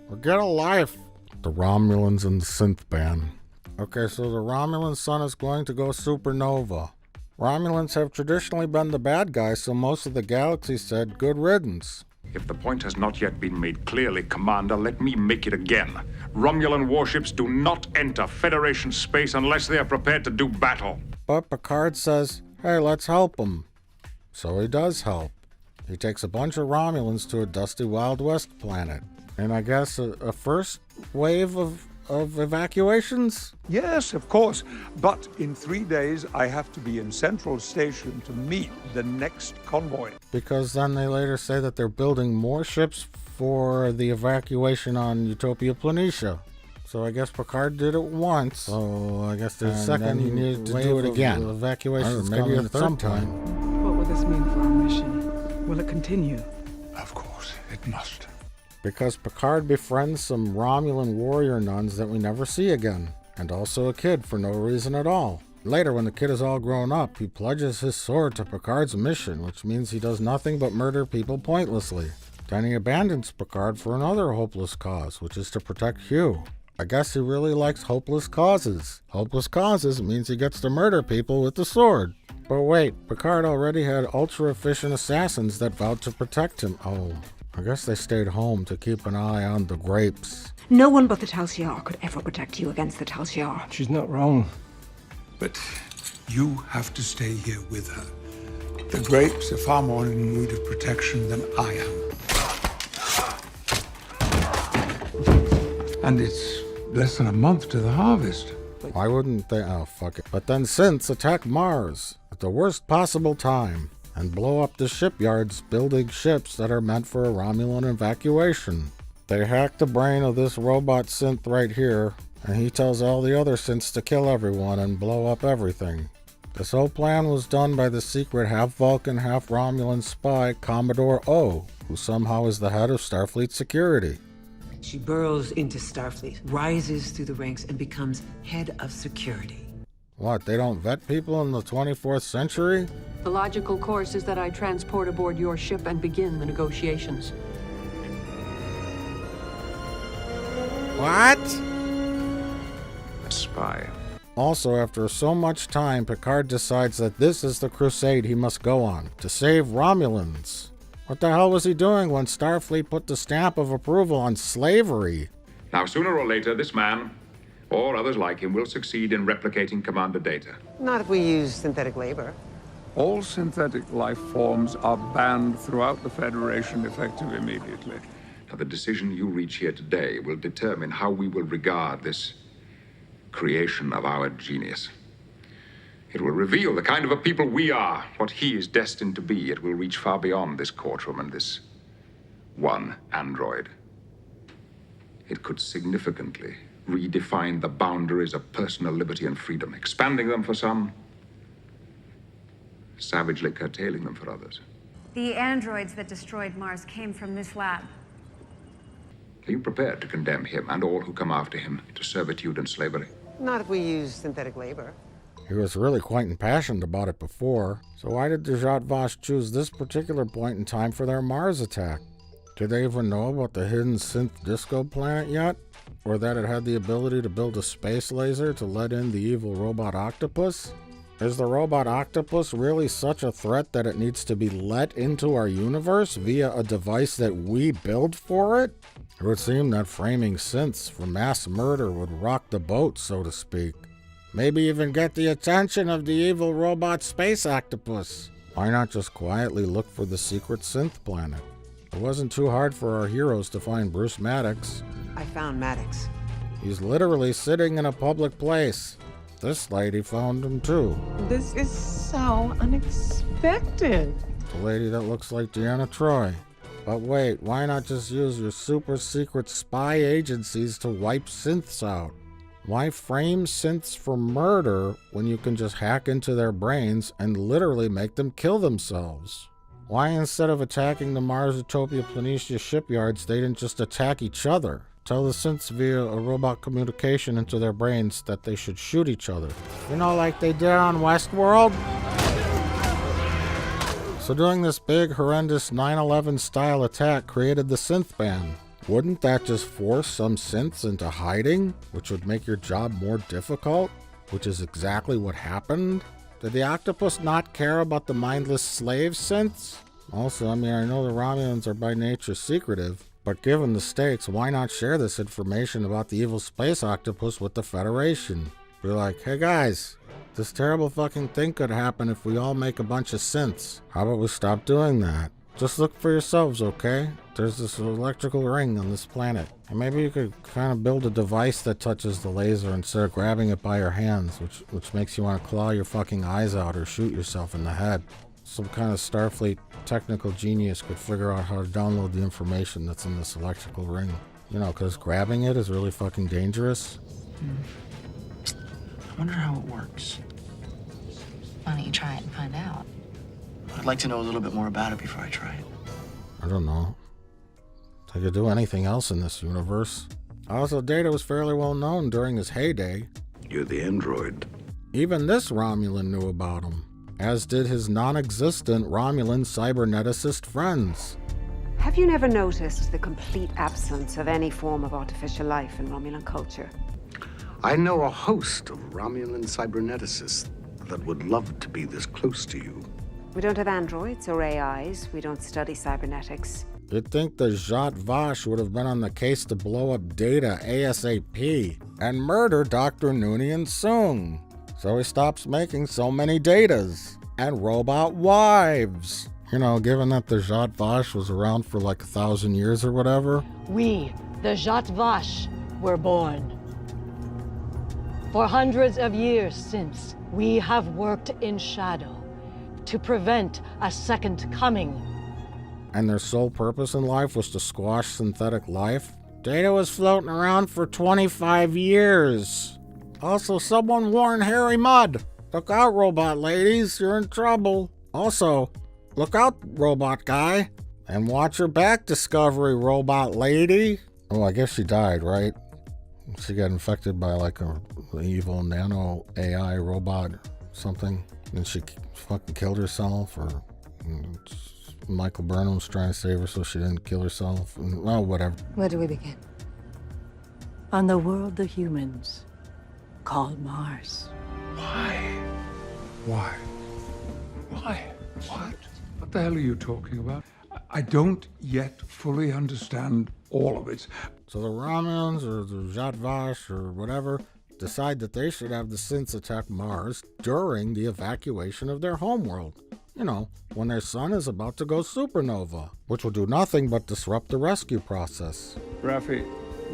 S1: Or get a life. The Romulans and the synth ban. Okay, so the Romulan sun is going to go supernova. Romulans have traditionally been the bad guys, so most of the galaxy said good riddance.
S23: If the point has not yet been made clearly, Commander, let me make it again. Romulan warships do not enter Federation space unless they are prepared to do battle.
S1: But Picard says, hey, let's help them. So he does help. He takes a bunch of Romulans to a dusty Wild West planet. And I guess a first wave of evacuations?
S4: Yes, of course. But in 3 days, I have to be in Central Station to meet the next convoy.
S1: Because then they later say that they're building more ships for the evacuation on Utopia Planitia. So I guess Picard did it once. So I guess there's a second he needed to do it again. Evacuation's maybe a third time.
S5: What will this mean for our mission? Will it continue?
S6: Of course, it must.
S1: Because Picard befriends some Romulan warrior nuns that we never see again, and also a kid for no reason at all. Later, when the kid is all grown up, he pledges his sword to Picard's mission, which means he does nothing but murder people pointlessly. Then he abandons Picard for another hopeless cause, which is to protect Hugh. I guess he really likes hopeless causes. Hopeless causes means he gets to murder people with the sword. But wait, Picard already had ultra-efficient assassins that vowed to protect him. Oh, I guess they stayed home to keep an eye on the grapes.
S5: No one but the Tal Shiar could ever protect you against the Tal Shiar.
S6: She's not wrong. But you have to stay here with her. The grapes are far more in need of protection than I am. And it's less than a month to the harvest.
S1: Why wouldn't they? Oh, fuck it. But then synths attack Mars at the worst possible time and blow up the shipyards building ships that are meant for a Romulan evacuation. They hack the brain of this robot synth right here, and he tells all the other synths to kill everyone and blow up everything. This whole plan was done by the secret half-Vulcan, half-Romulan spy Commodore O, who somehow is the head of Starfleet security.
S5: She burrows into Starfleet, rises through the ranks, and becomes head of security.
S1: What, they don't vet people in the 24th century?
S9: The logical course is that I transport aboard your ship and begin the negotiations.
S1: What?
S23: That's spy.
S1: Also, after so much time, Picard decides that this is the crusade he must go on, to save Romulans. What the hell was he doing when Starfleet put the stamp of approval on slavery?
S23: Now, sooner or later, this man, or others like him, will succeed in replicating Commander data.
S5: Not if we use synthetic labor.
S6: All synthetic life forms are banned throughout the Federation effective immediately.
S23: Now, the decision you reach here today will determine how we will regard this creation of our genius. It will reveal the kind of a people we are, what he is destined to be. It will reach far beyond this courtroom and this one android. It could significantly redefine the boundaries of personal liberty and freedom, expanding them for some, savagely curtailing them for others.
S10: The androids that destroyed Mars came from this lab.
S23: Are you prepared to condemn him and all who come after him to servitude and slavery?
S5: Not if we use synthetic labor.
S1: He was really quite impassioned about it before, so why did the Zhat Vash choose this particular point in time for their Mars attack? Did they even know about the hidden synth disco planet yet? Or that it had the ability to build a space laser to let in the evil robot octopus? Is the robot octopus really such a threat that it needs to be let into our universe via a device that we build for it? It would seem that framing synths for mass murder would rock the boat, so to speak. Maybe even get the attention of the evil robot space octopus. Why not just quietly look for the secret synth planet? It wasn't too hard for our heroes to find Bruce Maddox.
S5: I found Maddox.
S1: He's literally sitting in a public place. This lady found him too.
S5: This is so unexpected.
S1: The lady that looks like Deanna Troi. But wait, why not just use your super secret spy agencies to wipe synths out? Why frame synths for murder when you can just hack into their brains and literally make them kill themselves? Why instead of attacking the Mars Utopia Planitia shipyards, they didn't just attack each other? Tell the synths via a robot communication into their brains that they should shoot each other. You know, like they did on Westworld? So doing this big, horrendous 9/11 style attack created the synth ban. Wouldn't that just force some synths into hiding, which would make your job more difficult? Which is exactly what happened? Did the octopus not care about the mindless slave synths? Also, I know the Romulans are by nature secretive, but given the stakes, why not share this information about the evil space octopus with the Federation? Be like, hey guys, this terrible fucking thing could happen if we all make a bunch of synths. How about we stop doing that? Just look for yourselves, okay? There's this electrical ring on this planet. And maybe you could kind of build a device that touches the laser instead of grabbing it by your hands, which makes you want to claw your fucking eyes out or shoot yourself in the head. Some kind of Starfleet technical genius could figure out how to download the information that's in this electrical ring. You know, because grabbing it is really fucking dangerous.
S18: I wonder how it works.
S20: Why don't you try it and find out?
S18: I'd like to know a little bit more about it before I try it.
S1: I don't know. They could do anything else in this universe. Also, Data was fairly well known during his heyday.
S22: You're the android.
S1: Even this Romulan knew about him, as did his non-existent Romulan cyberneticist friends.
S2: Have you never noticed the complete absence of any form of artificial life in Romulan culture?
S22: I know a host of Romulan cyberneticists that would love to be this close to you.
S2: We don't have androids or AIs. We don't study cybernetics.
S1: You'd think the Zhat Vash would have been on the case to blow up Data ASAP and murder Dr. Noonien Soong, so he stops making so many Datas and robot wives. You know, given that the Zhat Vash was around for like 1,000 years or whatever.
S7: We, the Zhat Vash, were born. For hundreds of years since, we have worked in shadow to prevent a second coming.
S1: And their sole purpose in life was to squash synthetic life? Data was floating around for 25 years. Also, someone warn Harry Mudd. Look out, robot ladies, you're in trouble. Also, look out, robot guy. And watch your back, Discovery robot lady. Oh, I guess she died, right? She got infected by like an evil nano AI robot or something. And she fucking killed herself, or Michael Burnham was trying to save her so she didn't kill herself. Well, whatever.
S3: Where do we begin? On the world of humans,
S5: called Mars.
S6: Why? Why? Why? What? What the hell are you talking about? I don't yet fully understand all of it.
S1: So the Romulans or the Zhat Vash or whatever decide that they should have the synths attack Mars during the evacuation of their homeworld. You know, when their sun is about to go supernova, which will do nothing but disrupt the rescue process.
S6: Raffi,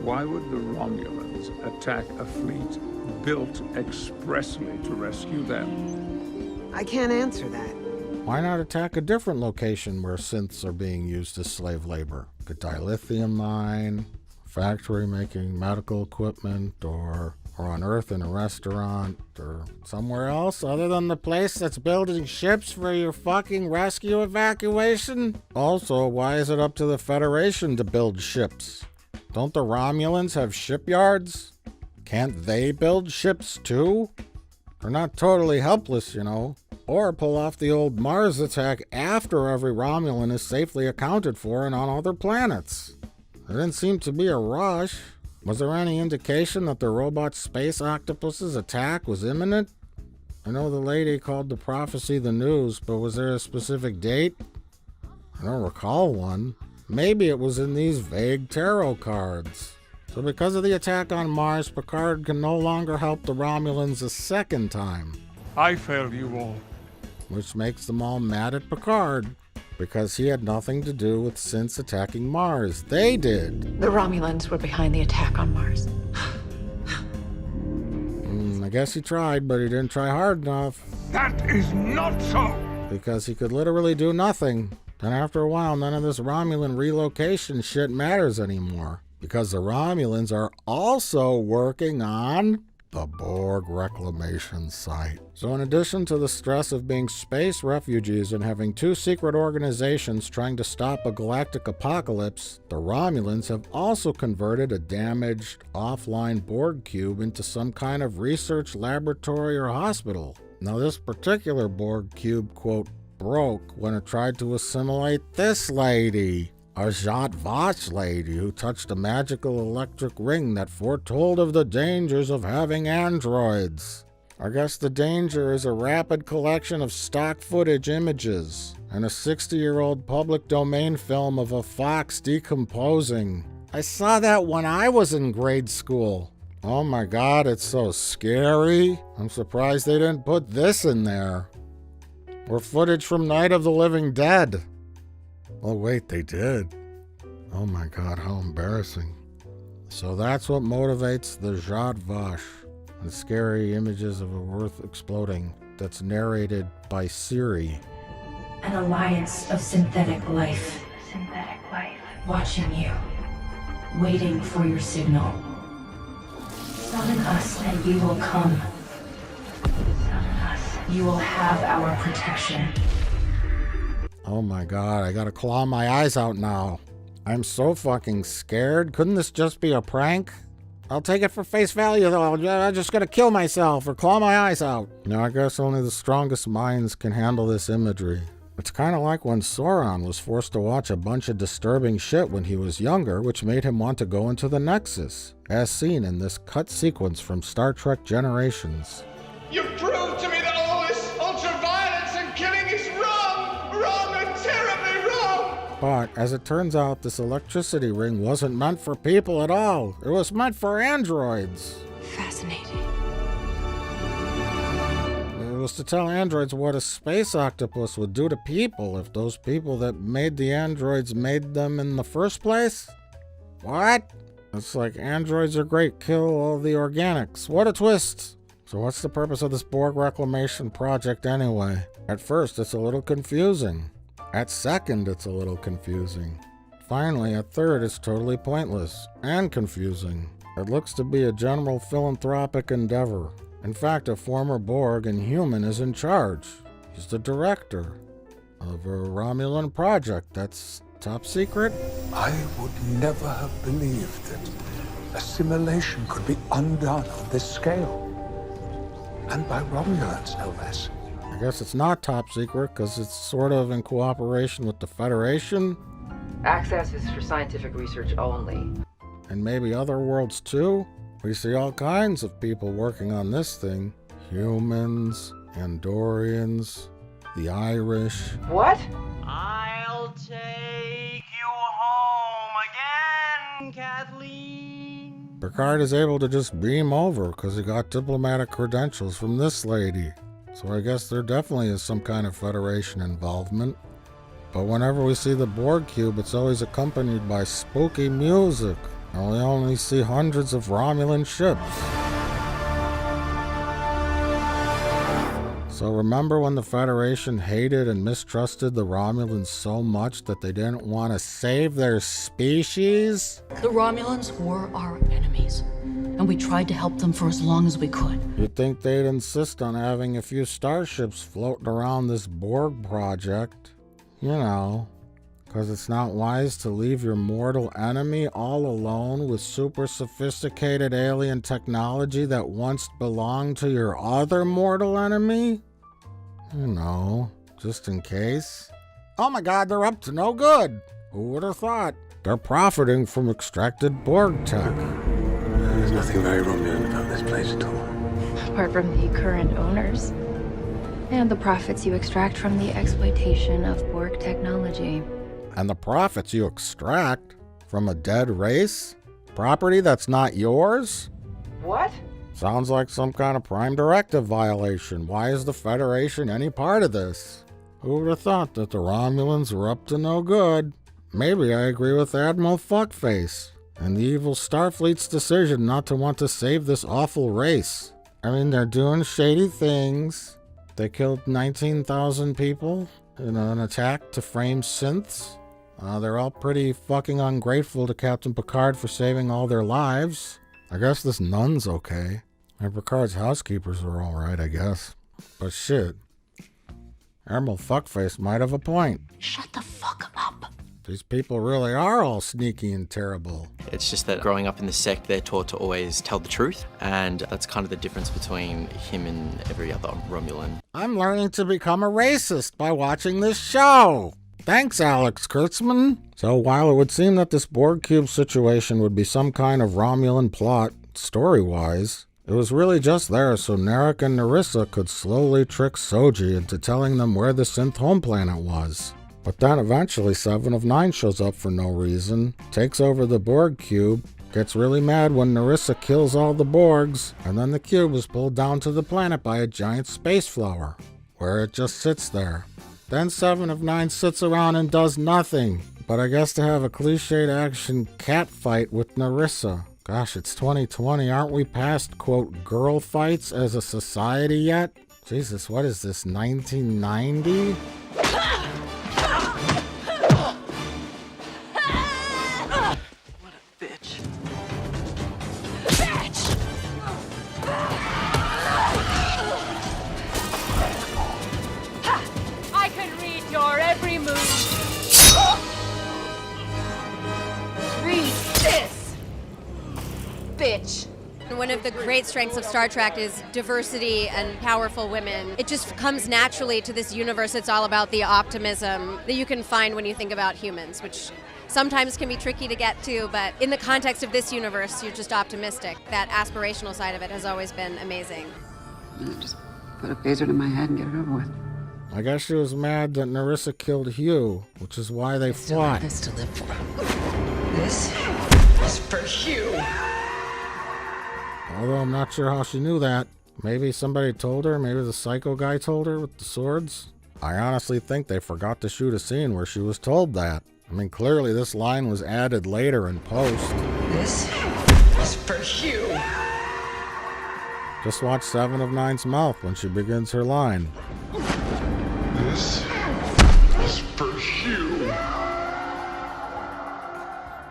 S6: why would the Romulans attack a fleet built expressly to rescue them?
S5: I can't answer that.
S1: Why not attack a different location where synths are being used as slave labor? A dilithium mine, factory making medical equipment, or on Earth in a restaurant, or somewhere else other than the place that's building ships for your fucking rescue evacuation? Also, why is it up to the Federation to build ships? Don't the Romulans have shipyards? Can't they build ships too? They're not totally helpless, you know. Or pull off the old Mars attack after every Romulan is safely accounted for and on other planets. There didn't seem to be a rush. Was there any indication that the robot space octopus's attack was imminent? I know the lady called the prophecy the news, but was there a specific date? I don't recall one. Maybe it was in these vague tarot cards. So because of the attack on Mars, Picard can no longer help the Romulans a second time.
S6: I failed you all.
S1: Which makes them all mad at Picard, because he had nothing to do with synths attacking Mars. They did.
S11: The Romulans were behind the attack on Mars.
S1: I guess he tried, but he didn't try hard enough.
S6: That is not so!
S1: Because he could literally do nothing. And after a while, none of this Romulan relocation shit matters anymore. Because the Romulans are also working on the Borg reclamation site. So in addition to the stress of being space refugees and having two secret organizations trying to stop a galactic apocalypse, the Romulans have also converted a damaged, offline Borg cube into some kind of research laboratory or hospital. Now this particular Borg cube, quote, broke when it tried to assimilate this lady. A Zhat Vash lady who touched a magical electric ring that foretold of the dangers of having androids. I guess the danger is a rapid collection of stock footage images and a 60-year-old public domain film of a fox decomposing. I saw that when I was in grade school. Oh my god, it's so scary. I'm surprised they didn't put this in there. Or footage from Night of the Living Dead. Oh wait, they did. Oh my god, how embarrassing. So that's what motivates the Zhat Vash. The scary images of a Earth exploding that's narrated by Siri.
S3: An alliance of synthetic life. Watching you. Waiting for your signal. Summon us and we will come. Summon us. You will have our protection.
S1: Oh my god, I gotta claw my eyes out now. I'm so fucking scared. Couldn't this just be a prank? I'll take it for face value though. I'm just gonna kill myself or claw my eyes out. I guess only the strongest minds can handle this imagery. It's kind of like when Sauron was forced to watch a bunch of disturbing shit when he was younger, which made him want to go into the Nexus, as seen in this cut sequence from Star Trek Generations.
S19: You've proved to me that all this ultraviolence and killing is wrong! Wrong and terribly wrong!
S1: But, as it turns out, this electricity ring wasn't meant for people at all. It was meant for androids.
S11: Fascinating.
S1: It was to tell androids what a space octopus would do to people if those people that made the androids made them in the first place? What? It's like androids are great, kill all the organics. What a twist! So what's the purpose of this Borg reclamation project anyway? At first, it's a little confusing. At second, it's a little confusing. Finally, at third, it's totally pointless and confusing. It looks to be a general philanthropic endeavor. In fact, a former Borg and human is in charge. He's the director of a Romulan project that's top secret.
S6: I would never have believed that assimilation could be undone on this scale. And by Romulans, no less.
S1: I guess it's not top secret because it's sort of in cooperation with the Federation.
S18: Access is for scientific research only.
S1: And maybe other worlds too? We see all kinds of people working on this thing. Humans, Andorians, the Irish.
S5: What?
S12: I'll take you home again, Kathleen.
S1: Picard is able to just beam over because he got diplomatic credentials from this lady. So I guess there definitely is some kind of Federation involvement. But whenever we see the Borg cube, it's always accompanied by spooky music. And we only see hundreds of Romulan ships. So remember when the Federation hated and mistrusted the Romulans so much that they didn't want to save their species?
S15: The Romulans were our enemies, and we tried to help them for as long as we could.
S1: You'd think they'd insist on having a few starships floating around this Borg project. You know, because it's not wise to leave your mortal enemy all alone with super sophisticated alien technology that once belonged to your other mortal enemy? You know, just in case. Oh my god, they're up to no good! Who would have thought? They're profiting from extracted Borg tech.
S17: There's nothing very Romulan about this place at all.
S21: Apart from the current owners. And the profits you extract from the exploitation of Borg technology.
S1: And the profits you extract from a dead race? Property that's not yours?
S5: What?
S1: Sounds like some kind of Prime Directive violation. Why is the Federation any part of this? Who would have thought that the Romulans were up to no good? Maybe I agree with Admiral Fuckface and the evil Starfleet's decision not to want to save this awful race. I mean, they're doing shady things. They killed 19,000 people in an attack to frame synths. They're all pretty fucking ungrateful to Captain Picard for saving all their lives. I guess this nun's okay. And Picard's housekeepers are alright, I guess. But shit. Admiral Fuckface might have a point.
S15: Shut the fuck up.
S1: These people really are all sneaky and terrible.
S25: It's just that growing up in the sect, they're taught to always tell the truth, and that's kind of the difference between him and every other Romulan.
S1: I'm learning to become a racist by watching this show. Thanks, Alex Kurtzman. So while it would seem that this Borg cube situation would be some kind of Romulan plot, story-wise, it was really just there so Narek and Narissa could slowly trick Soji into telling them where the synth home planet was. But then eventually 7 of 9 shows up for no reason, takes over the Borg cube, gets really mad when Narissa kills all the Borgs, and then the cube is pulled down to the planet by a giant space flower, where it just sits there. Then 7 of 9 sits around and does nothing, but I guess to have a cliched action cat fight with Narissa. Gosh, it's 2020, aren't we past, quote, girl fights as a society yet? Jesus, what is this, 1990?
S26: Bitch. One of the great strengths of Star Trek is diversity and powerful women. It just comes naturally to this universe. It's all about the optimism that you can find when you think about humans, which sometimes can be tricky to get to, but in the context of this universe, you're just optimistic. That aspirational side of it has always been amazing.
S2: Just put a phaser to my head and get it over with.
S1: I guess she was mad that Narissa killed Hugh, which is why they fought.
S15: This to live for. This is for Hugh.
S1: Although I'm not sure how she knew that. Maybe somebody told her, maybe the psycho guy told her with the swords. I honestly think they forgot to shoot a scene where she was told that. I mean, clearly this line was added later in post.
S15: This is for Hugh.
S1: Just watch 7 of 9's mouth when she begins her line.
S17: This is for Hugh.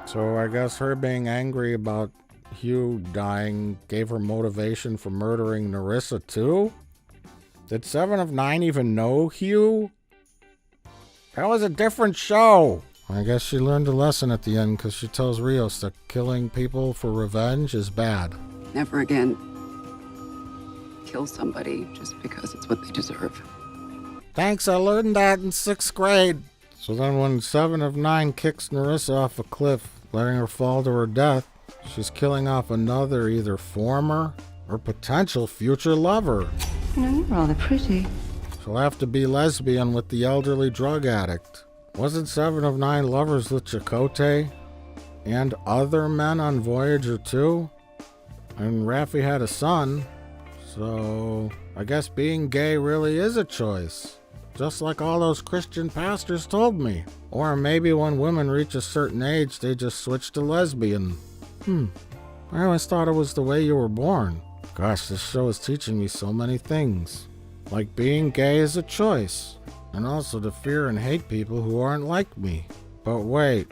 S1: So I guess her being angry about Hugh dying gave her motivation for murdering Narissa too? Did 7 of 9 even know Hugh? That was a different show. I guess she learned a lesson at the end because she tells Rios that killing people for revenge is bad.
S2: Never again kill somebody just because it's what they deserve.
S1: Thanks, I learned that in 6th grade. So then when 7 of 9 kicks Narissa off a cliff, letting her fall to her death, She's killing off another either former or potential future lover.
S2: You know, you're rather pretty.
S1: She'll have to be lesbian with the elderly drug addict. Wasn't 7 of 9 lovers with Chakotay? And other men on Voyager 2? And Raffi had a son, so I guess being gay really is a choice. Just like all those Christian pastors told me. Or maybe when women reach a certain age, they just switch to lesbian. I always thought it was the way you were born. Gosh, this show is teaching me so many things. Like being gay is a choice. And also to fear and hate people who aren't like me. But wait,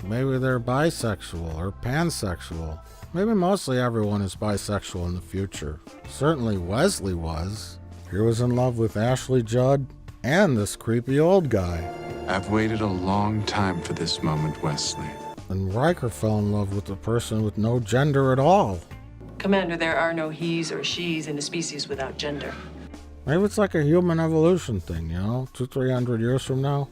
S1: maybe they're bisexual or pansexual. Maybe mostly everyone is bisexual in the future. Certainly Wesley was. He was in love with Ashley Judd and this creepy old guy.
S17: I've waited a long time for this moment, Wesley.
S1: And Riker fell in love with a person with no gender at all.
S4: Commander, there are no he's or she's in a species without gender.
S1: Maybe it's like a human evolution thing, you know? 200-300 years from now,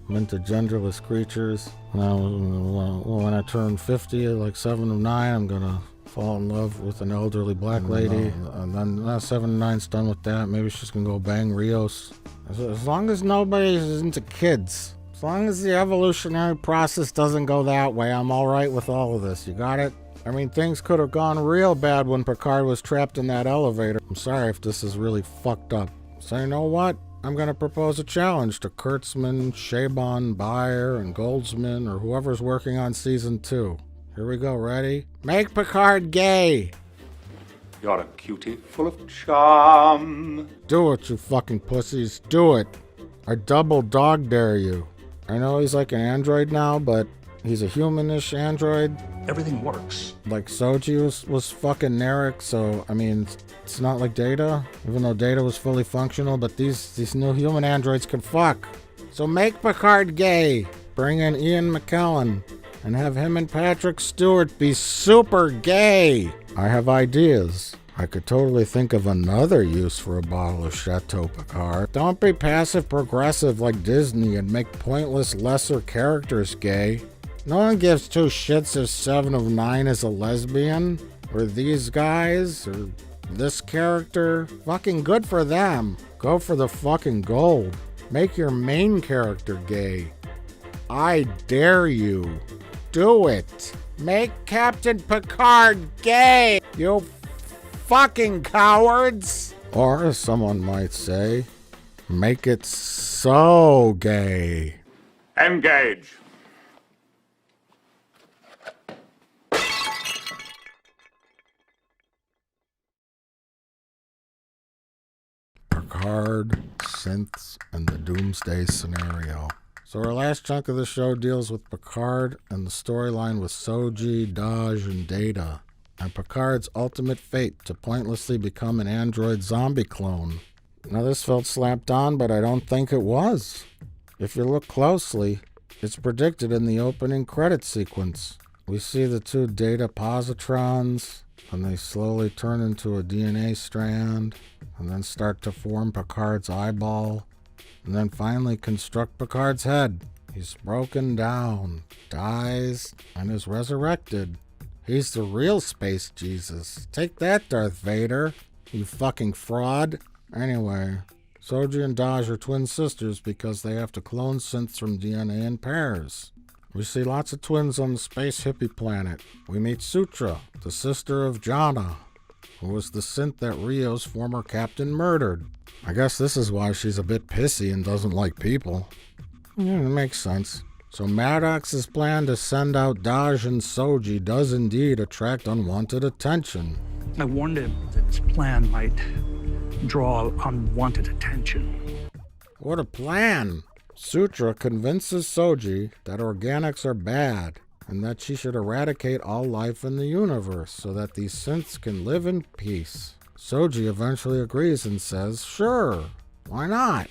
S1: I'm into genderless creatures. Now, when I turn 50, like 7 of 9, I'm gonna fall in love with an elderly black lady. And then 7 of 9's done with that. Maybe she's gonna go bang Rios. As long as nobody is into kids. As long as the evolutionary process doesn't go that way, I'm alright with all of this. You got it? I mean, things could have gone real bad when Picard was trapped in that elevator. I'm sorry if this is really fucked up. So you know what? I'm going to propose a challenge to Kurtzman, Chabon, Bayer, and Goldsman, or whoever's working on season 2. Here we go, ready? Make Picard gay!
S8: You're a cutie full of charm.
S1: Do it, you fucking pussies. Do it. I double dog dare you. I know he's like an android now, but he's a humanish android.
S13: Everything works.
S1: Like Soji was fucking Narek, so I mean, it's not like Data, even though Data was fully functional, but these new human androids can fuck. So make Picard gay. Bring in Ian McKellen and have him and Patrick Stewart be super gay. I have ideas. I could totally think of another use for a bottle of Chateau Picard. Don't be passive-progressive like Disney and make pointless lesser characters gay. No one gives 2 shits if 7 of 9 is a lesbian, or these guys, or this character. Fucking good for them. Go for the fucking gold. Make your main character gay. I dare you. Do it. Make Captain Picard gay, you fucking cowards. Or, as someone might say, make it so gay.
S8: Engage.
S1: Picard, synths, and the Doomsday Scenario. So our last chunk of the show deals with Picard and the storyline with Soji, Daj, and Data, and Picard's ultimate fate to pointlessly become an android zombie clone. Now this felt slapped on, but I don't think it was. If you look closely, it's predicted in the opening credit sequence. We see the 2 Data positrons, and they slowly turn into a DNA strand, and then start to form Picard's eyeball, and then finally construct Picard's head. He's broken down, dies, and is resurrected. He's the real space Jesus. Take that, Darth Vader, you fucking fraud. Anyway, Soji and Daj are twin sisters because they have to clone synths from DNA in pairs. We see lots of twins on the space hippie planet. We meet Sutra, the sister of Jana, who was the synth that Rio's former captain murdered. I guess this is why she's a bit pissy and doesn't like people. Yeah, it makes sense. So Maddox's plan to send out Daj and Soji does indeed attract unwanted attention.
S13: I warned him that his plan might draw unwanted attention.
S1: What a plan! Sutra convinces Soji that organics are bad and that she should eradicate all life in the universe so that these synths can live in peace. Soji eventually agrees and says, sure, why not?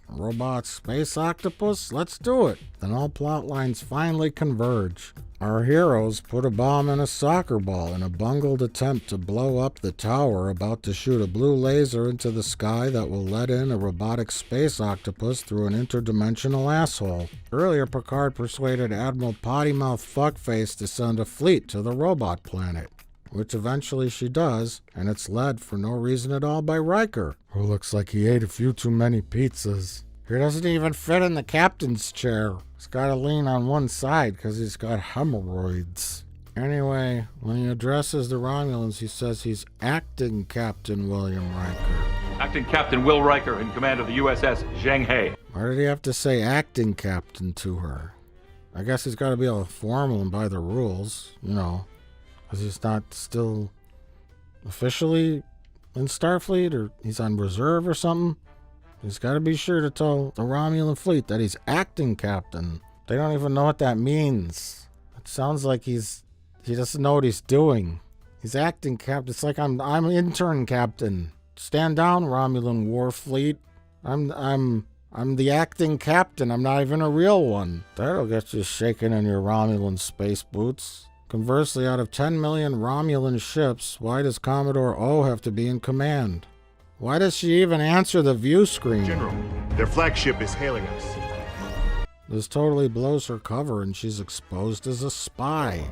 S1: Robot space octopus, let's do it. Then all plot lines finally converge. Our heroes put a bomb in a soccer ball in a bungled attempt to blow up the tower about to shoot a blue laser into the sky that will let in a robotic space octopus through an interdimensional asshole. Earlier, Picard persuaded Admiral Pottymouth Fuckface to send a fleet to the robot planet, which eventually she does, and it's led for no reason at all by Riker, who looks like he ate a few too many pizzas. He doesn't even fit in the captain's chair. He's got to lean on one side because he's got hemorrhoids. Anyway, when he addresses the Romulans, he says he's acting Captain William Riker.
S9: Acting Captain Will Riker in command of the USS Zheng He.
S1: Why did he have to say acting captain to her? I guess he's got to be all formal and by the rules, because he's not still officially in Starfleet, or he's on reserve or something. He's got to be sure to tell the Romulan fleet that he's acting captain. They don't even know what that means. It sounds like he doesn't know what he's doing. He's acting captain. It's like I'm intern captain. Stand down, Romulan war fleet. I'm the acting captain. I'm not even a real one. That'll get you shaking in your Romulan space boots. Conversely, out of 10 million Romulan ships, why does Commodore O have to be in command? Why does she even answer the view screen?
S10: General, their flagship is hailing us.
S1: This totally blows her cover and she's exposed as a spy.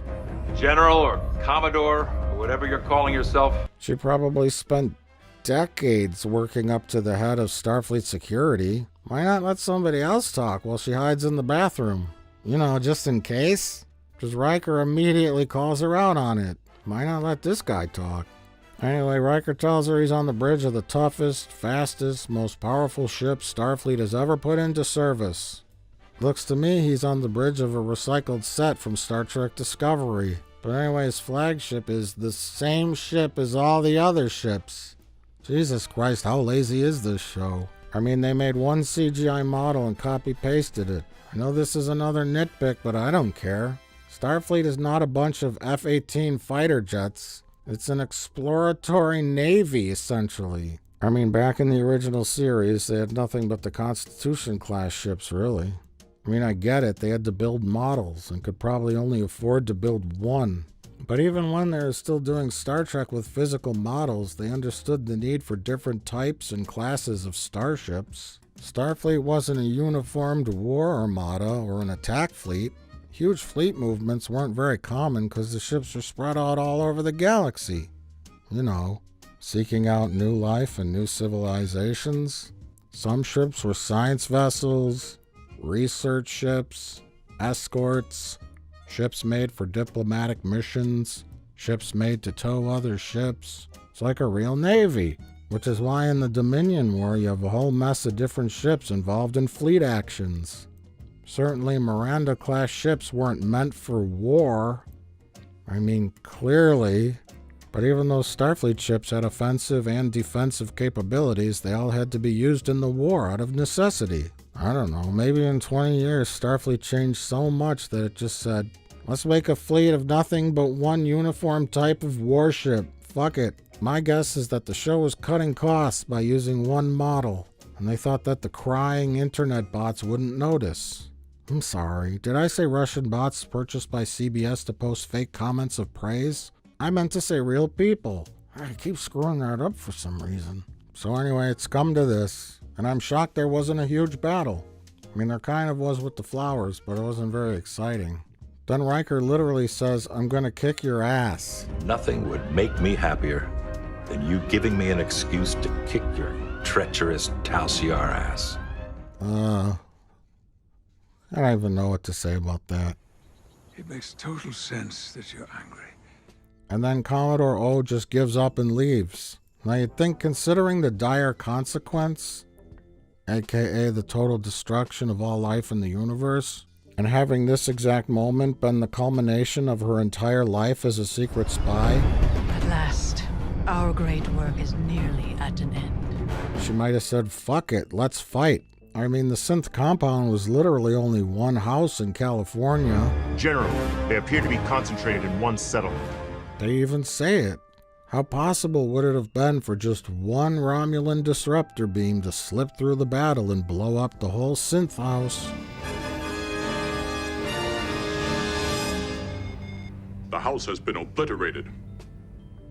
S9: General or Commodore or whatever you're calling yourself.
S1: She probably spent decades working up to the head of Starfleet security. Why not let somebody else talk while she hides in the bathroom? Just in case? Because Riker immediately calls her out on it. Why not let this guy talk? Anyway, Riker tells her he's on the bridge of the toughest, fastest, most powerful ship Starfleet has ever put into service. Looks to me he's on the bridge of a recycled set from Star Trek Discovery. But anyway, his flagship is the same ship as all the other ships. Jesus Christ, how lazy is this show? I mean, they made one CGI model and copy-pasted it. I know this is another nitpick, but I don't care. Starfleet is not a bunch of F-18 fighter jets. It's an exploratory navy, essentially. I mean, back in the original series, they had nothing but the Constitution-class ships, really. I mean, I get it, they had to build models and could probably only afford to build one. But even when they were still doing Star Trek with physical models, they understood the need for different types and classes of starships. Starfleet wasn't a uniformed war armada or an attack fleet. Huge fleet movements weren't very common because the ships were spread out all over the galaxy. Seeking out new life and new civilizations. Some ships were science vessels, research ships, escorts, ships made for diplomatic missions, ships made to tow other ships. It's like a real navy, which is why in the Dominion War you have a whole mess of different ships involved in fleet actions. Certainly Miranda-class ships weren't meant for war. I mean, clearly. But even though Starfleet ships had offensive and defensive capabilities, they all had to be used in the war out of necessity. I don't know, maybe in 20 years Starfleet changed so much that it just said, let's make a fleet of nothing but one uniform type of warship. Fuck it. My guess is that the show was cutting costs by using one model, and they thought that the crying internet bots wouldn't notice. I'm sorry, did I say Russian bots purchased by CBS to post fake comments of praise? I meant to say real people. I keep screwing that up for some reason. So anyway, it's come to this, and I'm shocked there wasn't a huge battle. I mean, there kind of was with the flowers, but it wasn't very exciting. Then Riker literally says, I'm gonna kick your ass.
S14: Nothing would make me happier than you giving me an excuse to kick your treacherous Talsiar ass.
S1: I don't even know what to say about that.
S6: It makes total sense that you're angry.
S1: And then Commodore O just gives up and leaves. Now you'd think, considering the dire consequence, aka the total destruction of all life in the universe, and having this exact moment been the culmination of her entire life as a secret spy,
S7: At last, our great work is nearly at an end.
S1: she might have said, fuck it, let's fight. I mean, the synth compound was literally only one house in California.
S10: General, they appear to be concentrated in one settlement.
S1: They even say it. How possible would it have been for just one Romulan disruptor beam to slip through the battle and blow up the whole synth house?
S8: The house has been obliterated.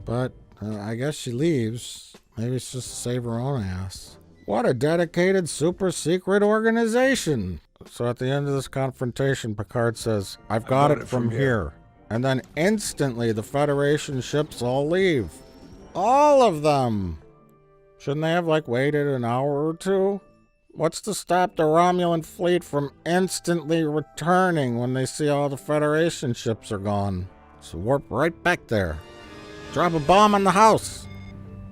S1: But I guess she leaves. Maybe it's just to save her own ass. What a dedicated super secret organization. So at the end of this confrontation, Picard says, I've got it from here. And then instantly the Federation ships all leave. All of them. Shouldn't they have waited an hour or two? What's to stop the Romulan fleet from instantly returning when they see all the Federation ships are gone? So warp right back there. Drop a bomb on the house.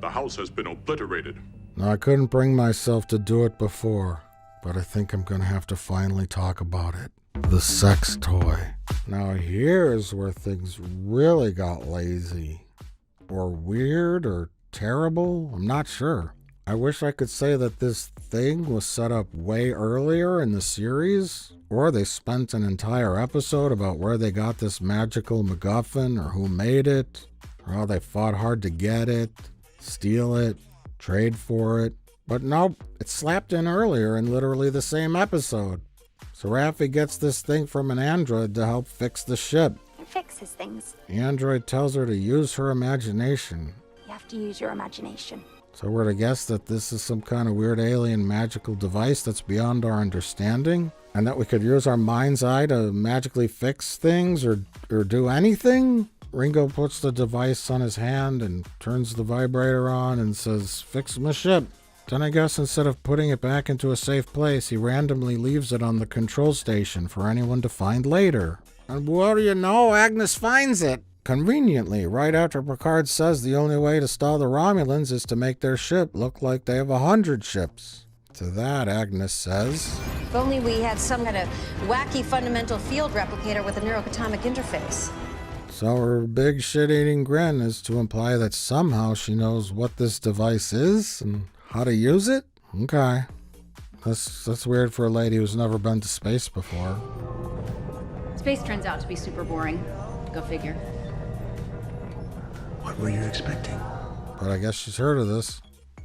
S8: The house has been obliterated.
S1: Now, I couldn't bring myself to do it before, but I think I'm gonna have to finally talk about it. The sex toy. Now here's where things really got lazy. Or weird or terrible, I'm not sure. I wish I could say that this thing was set up way earlier in the series, or they spent an entire episode about where they got this magical MacGuffin, or who made it, or how they fought hard to get it, steal it, trade for it. But nope, it's slapped in earlier in literally the same episode. So Raffi gets this thing from an android to help fix the ship.
S3: It fixes things.
S1: The android tells her to use her imagination.
S3: You have to use your imagination.
S1: So we're to guess that this is some kind of weird alien magical device that's beyond our understanding, and that we could use our mind's eye to magically fix things or do anything? Ringo puts the device on his hand and turns the vibrator on and says, fix my ship. Then I guess instead of putting it back into a safe place, he randomly leaves it on the control station for anyone to find later. And what do you know, Agnes finds it. Conveniently, right after Picard says the only way to stall the Romulans is to make their ship look like they have 100 ships. To that, Agnes says,
S16: If only we had some kind of wacky fundamental field replicator with a neuroatomic interface.
S1: So her big shit-eating grin is to imply that somehow she knows what this device is and how to use it? Okay. That's weird for a lady who's never been to space before.
S11: Space turns out to be super boring. Go figure.
S17: What were you expecting?
S1: But I guess she's heard of this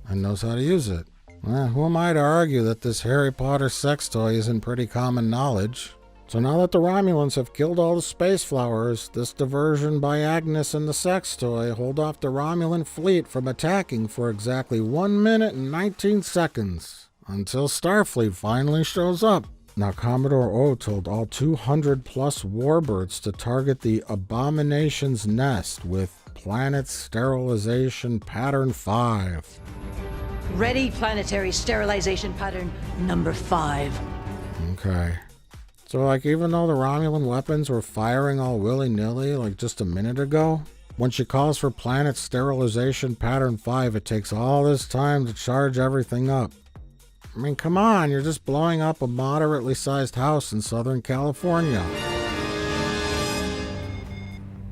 S1: and knows how to use it. Who am I to argue that this Harry Potter sex toy isn't pretty common knowledge? So now that the Romulans have killed all the space flowers, this diversion by Agnes and the sex toy hold off the Romulan fleet from attacking for exactly 1 minute and 19 seconds, until Starfleet finally shows up. Now Commodore O told all 200 plus warbirds to target the Abomination's nest with Planet Sterilization Pattern 5.
S7: Ready planetary sterilization pattern number 5.
S1: Okay. So even though the Romulan weapons were firing all willy-nilly just a minute ago, when she calls for Planet Sterilization Pattern 5, it takes all this time to charge everything up. I mean, come on, you're just blowing up a moderately sized house in Southern California.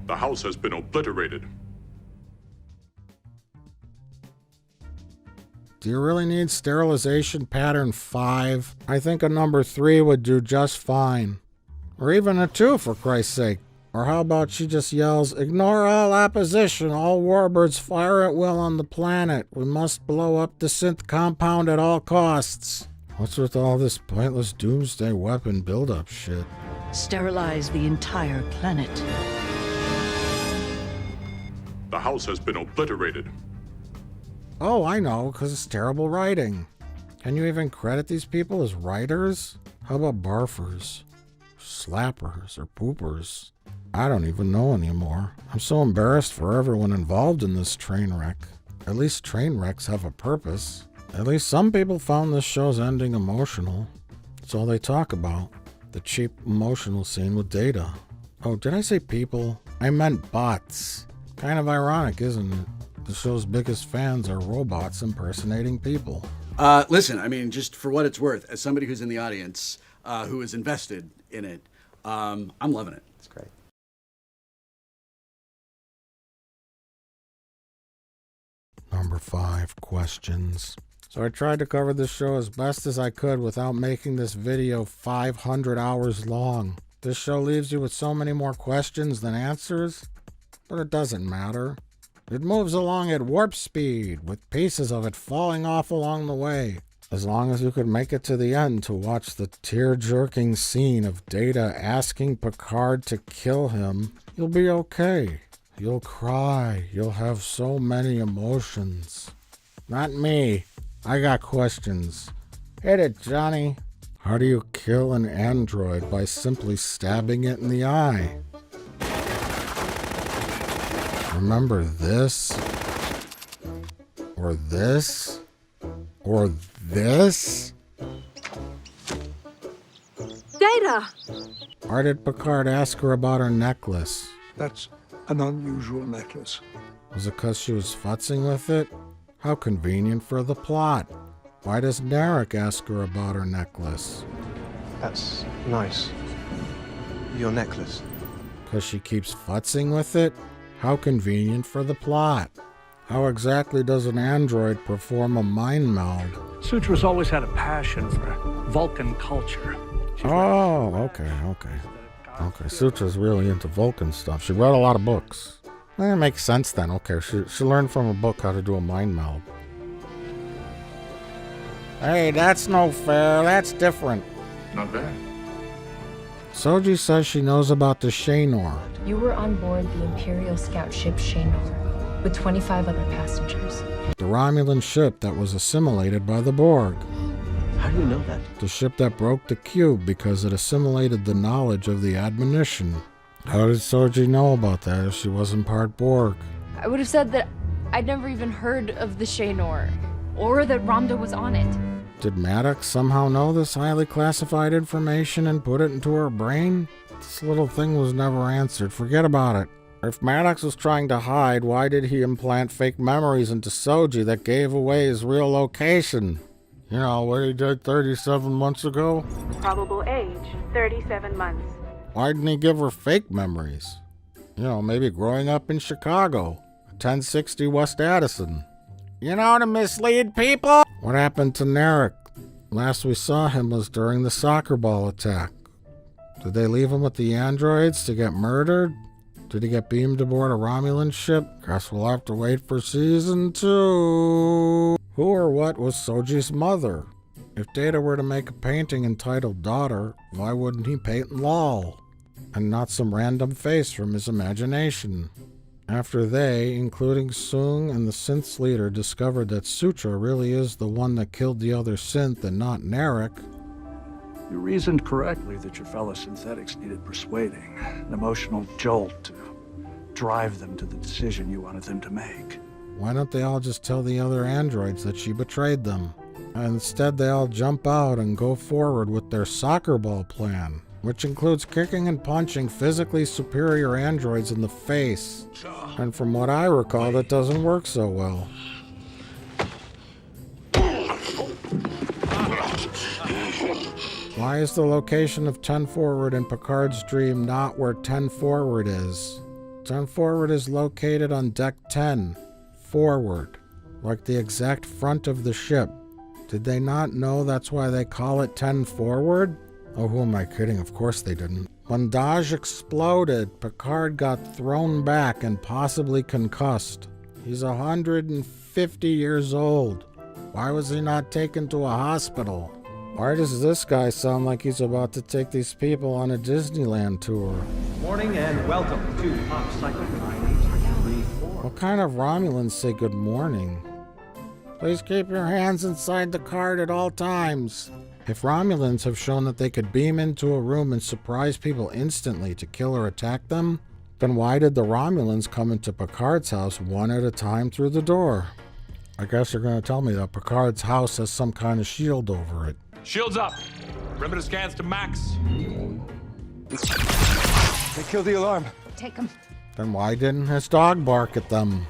S8: The house has been obliterated.
S1: Do you really need Sterilization Pattern 5? I think a number 3 would do just fine. Or even a 2, for Christ's sake. Or how about she just yells, ignore all opposition, all warbirds fire at will on the planet. We must blow up the synth compound at all costs. What's with all this pointless doomsday weapon buildup shit?
S7: Sterilize the entire planet.
S8: The house has been obliterated.
S1: Oh, I know, because it's terrible writing. Can you even credit these people as writers? How about barfers, slappers, or poopers? I don't even know anymore. I'm so embarrassed for everyone involved in this train wreck. At least train wrecks have a purpose. At least some people found this show's ending emotional. That's all they talk about. The cheap emotional scene with Data. Oh, did I say people? I meant bots. Kind of ironic, isn't it? The show's biggest fans are robots impersonating people.
S20: Listen, I mean, just for what it's worth, as somebody who's in the audience, who is invested in it, I'm loving it. It's great.
S1: Number 5, questions. So I tried to cover this show as best as I could without making this video 500 hours long. This show leaves you with so many more questions than answers, but it doesn't matter. It moves along at warp speed, with pieces of it falling off along the way. As long as you could make it to the end to watch the tear-jerking scene of Data asking Picard to kill him, You'll be okay. You'll cry. You'll have so many emotions. Not me. I got questions. Hit it, Johnny. How do you kill an android by simply stabbing it in the eye? Remember this? Or this? Or this?
S21: Data!
S1: Why did Picard ask her about her necklace?
S6: That's an unusual necklace.
S1: Was it because she was futzing with it? How convenient for the plot. Why does Narek ask her about her necklace?
S17: That's nice. Your necklace.
S1: Because she keeps futzing with it? How convenient for the plot. How exactly does an android perform a mind meld?
S13: Sutra's always had a passion for Vulcan culture.
S1: Oh, okay. Sutra's really into Vulcan stuff. She read a lot of books. That makes sense then. Okay, she learned from a book how to do a mind meld. Hey, that's no fair. That's different.
S6: Not bad.
S1: Soji says she knows about the Shaynor.
S21: You were on board the Imperial scout ship Shaynor with 25 other passengers.
S1: The Romulan ship that was assimilated by the Borg.
S17: How do you know that?
S1: The ship that broke the cube because it assimilated the knowledge of the admonition. How did Soji know about that if she wasn't part Borg?
S21: I would have said that I'd never even heard of the Shaynor, or that Ramda was on it.
S1: Did Maddox somehow know this highly classified information and put it into her brain? This little thing was never answered. Forget about it. If Maddox was trying to hide, why did he implant fake memories into Soji that gave away his real location? You know, what he did 37 months ago?
S12: Probable age, 37 months.
S1: Why didn't he give her fake memories? You know, maybe growing up in Chicago, 1060 West Addison. You know, to mislead people? What happened to Narek? Last we saw him was during the soccer ball attack. Did they leave him with the androids to get murdered? Did he get beamed aboard a Romulan ship? Guess we'll have to wait for season 2. Who or what was Soji's mother? If Data were to make a painting entitled Daughter, why wouldn't he paint Lol? And not some random face from his imagination? After they, including Soong and the synth's leader, discovered that Sutra really is the one that killed the other synth and not Narek.
S13: You reasoned correctly that your fellow synthetics needed persuading, an emotional jolt to drive them to the decision you wanted them to make.
S1: Why don't they all just tell the other androids that she betrayed them? And instead they all jump out and go forward with their soccer ball plan, which includes kicking and punching physically superior androids in the face. And from what I recall, that doesn't work so well. Why is the location of 10 Forward in Picard's dream not where 10 Forward is? 10 Forward is located on deck 10, forward, like the exact front of the ship. Did they not know that's why they call it 10 Forward? Oh, who am I kidding? Of course they didn't. When Daj exploded, Picard got thrown back and possibly concussed. He's 150 years old. Why was he not taken to a hospital? Why does this guy sound like he's about to take these people on a Disneyland tour?
S18: Morning and welcome to Pop Cycle 9834.
S1: What kind of Romulans say good morning? Please keep your hands inside the cart at all times. If Romulans have shown that they could beam into a room and surprise people instantly to kill or attack them, then why did the Romulans come into Picard's house one at a time through the door? I guess you're going to tell me that Picard's house has some kind of shield over it.
S9: Shields up. Perimeter scans to max.
S17: They killed the alarm.
S21: Take him.
S1: Then why didn't his dog bark at them?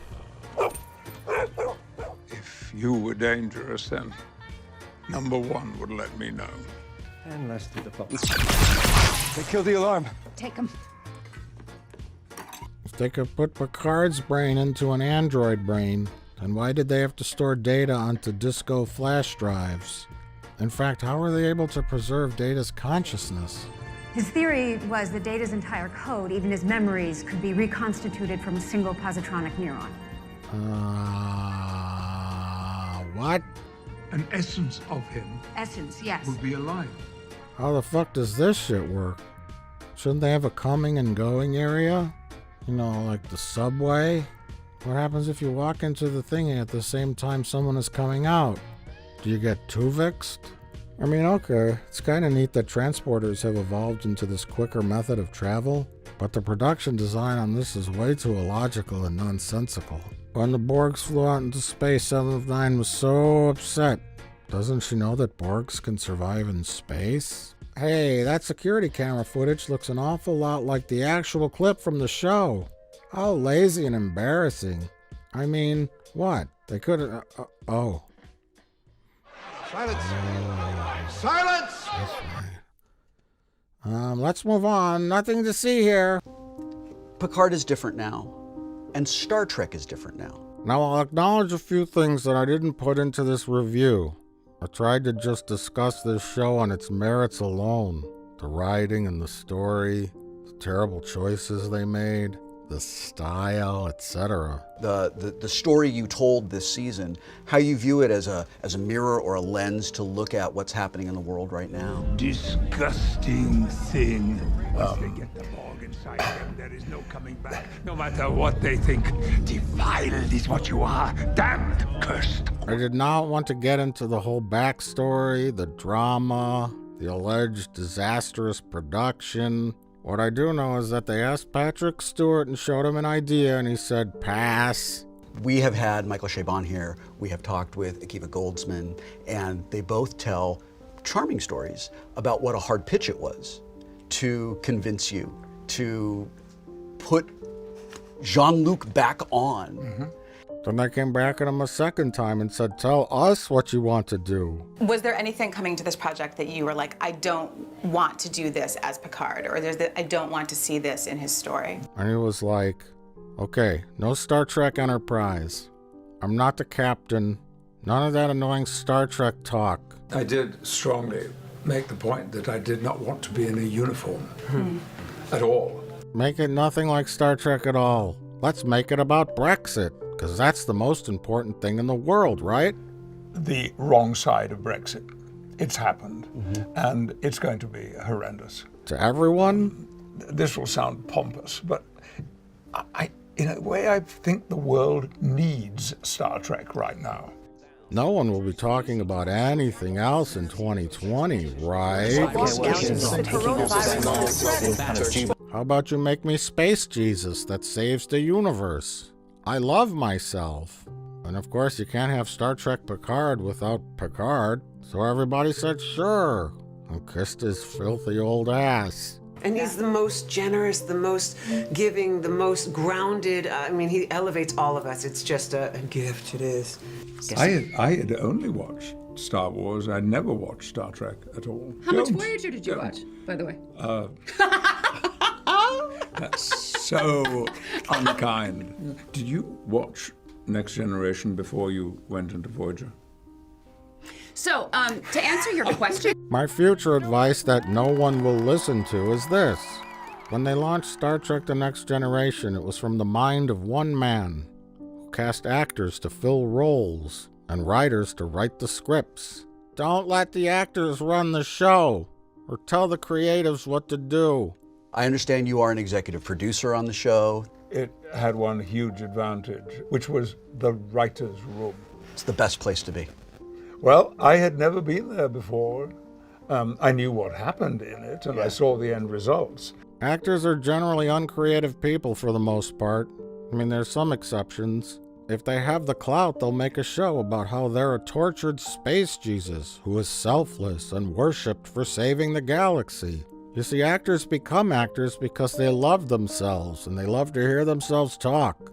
S6: If you were dangerous, then number one would let me know.
S18: And let's do the pop.
S17: They killed the alarm.
S21: Take him.
S1: If they could put Picard's brain into an android brain, then why did they have to store data onto disco flash drives? In fact, how were they able to preserve Data's consciousness?
S19: His theory was that Data's entire code, even his memories, could be reconstituted from a single positronic neuron.
S1: What?
S6: An essence of him
S19: Essence, yes.
S6: would be alive.
S1: How the fuck does this shit work? Shouldn't they have a coming and going area? You know, like the subway? What happens if you walk into the thingy at the same time someone is coming out? Do you get tuvixed? I mean, okay, it's kind of neat that transporters have evolved into this quicker method of travel, but the production design on this is way too illogical and nonsensical. When the Borgs flew out into space, 7 of 9 was so upset. Doesn't she know that Borgs can survive in space? Hey, that security camera footage looks an awful lot like the actual clip from the show. How lazy and embarrassing. I mean, what? They could oh.
S5: Silence! Silence!
S1: That's right. Let's move on. Nothing to see here.
S20: Picard is different now, and Star Trek is different now.
S1: Now I'll acknowledge a few things that I didn't put into this review. I tried to just discuss this show on its merits alone. The writing and the story, the terrible choices they made, the style, etc.
S20: The story you told this season, how you view it as a mirror or a lens to look at what's happening in the world right now.
S6: Disgusting thing. Once they get the Borg inside them, there is no coming back. No matter what they think, defiled is what you are. Damned, cursed.
S1: I did not want to get into the whole backstory, the drama, the alleged disastrous production. What I do know is that they asked Patrick Stewart and showed him an idea, and he said, pass.
S20: We have had Michael Chabon here. We have talked with Akiva Goldsman, and they both tell charming stories about what a hard pitch it was to convince you to put Jean-Luc back on.
S1: Mm-hmm. Then they came back at him a second time and said, tell us what you want to do.
S22: Was there anything coming to this project that you were like, I don't want to do this as Picard, or I don't want to see this in his story?
S1: And he was like, okay, no Star Trek Enterprise. I'm not the captain. None of that annoying Star Trek talk.
S6: I did strongly make the point that I did not want to be in a uniform at all.
S1: Make it nothing like Star Trek at all. Let's make it about Brexit. Because that's the most important thing in the world, right?
S6: The wrong side of Brexit. It's happened, and it's going to be horrendous.
S1: To everyone?
S6: This will sound pompous, but in a way, I think the world needs Star Trek right now.
S1: No one will be talking about anything else in 2020, right? How about you make me Space Jesus that saves the universe? I love myself. And of course, you can't have Star Trek Picard without Picard. So everybody said sure, and kissed his filthy old ass.
S23: And he's the most generous, the most giving, the most grounded. I mean, he elevates all of us. It's just a gift, it is.
S6: I had only watched Star Wars. I'd never watched Star Trek at all.
S11: How much Voyager did you watch, by the way?
S6: That's so unkind. Did you watch Next Generation before you went into Voyager?
S11: So, to answer your question...
S1: My future advice that no one will listen to is this. When they launched Star Trek The Next Generation, it was from the mind of one man who cast actors to fill roles and writers to write the scripts. Don't let the actors run the show or tell the creatives what to do.
S20: I understand you are an executive producer on the show.
S6: It had one huge advantage, which was the writer's room.
S20: It's the best place to be.
S6: Well, I had never been there before. I knew what happened in it, and I saw the end results.
S1: Actors are generally uncreative people for the most part. I mean, there's some exceptions. If they have the clout, they'll make a show about how they're a tortured space Jesus who is selfless and worshipped for saving the galaxy. You see, actors become actors because they love themselves and they love to hear themselves talk.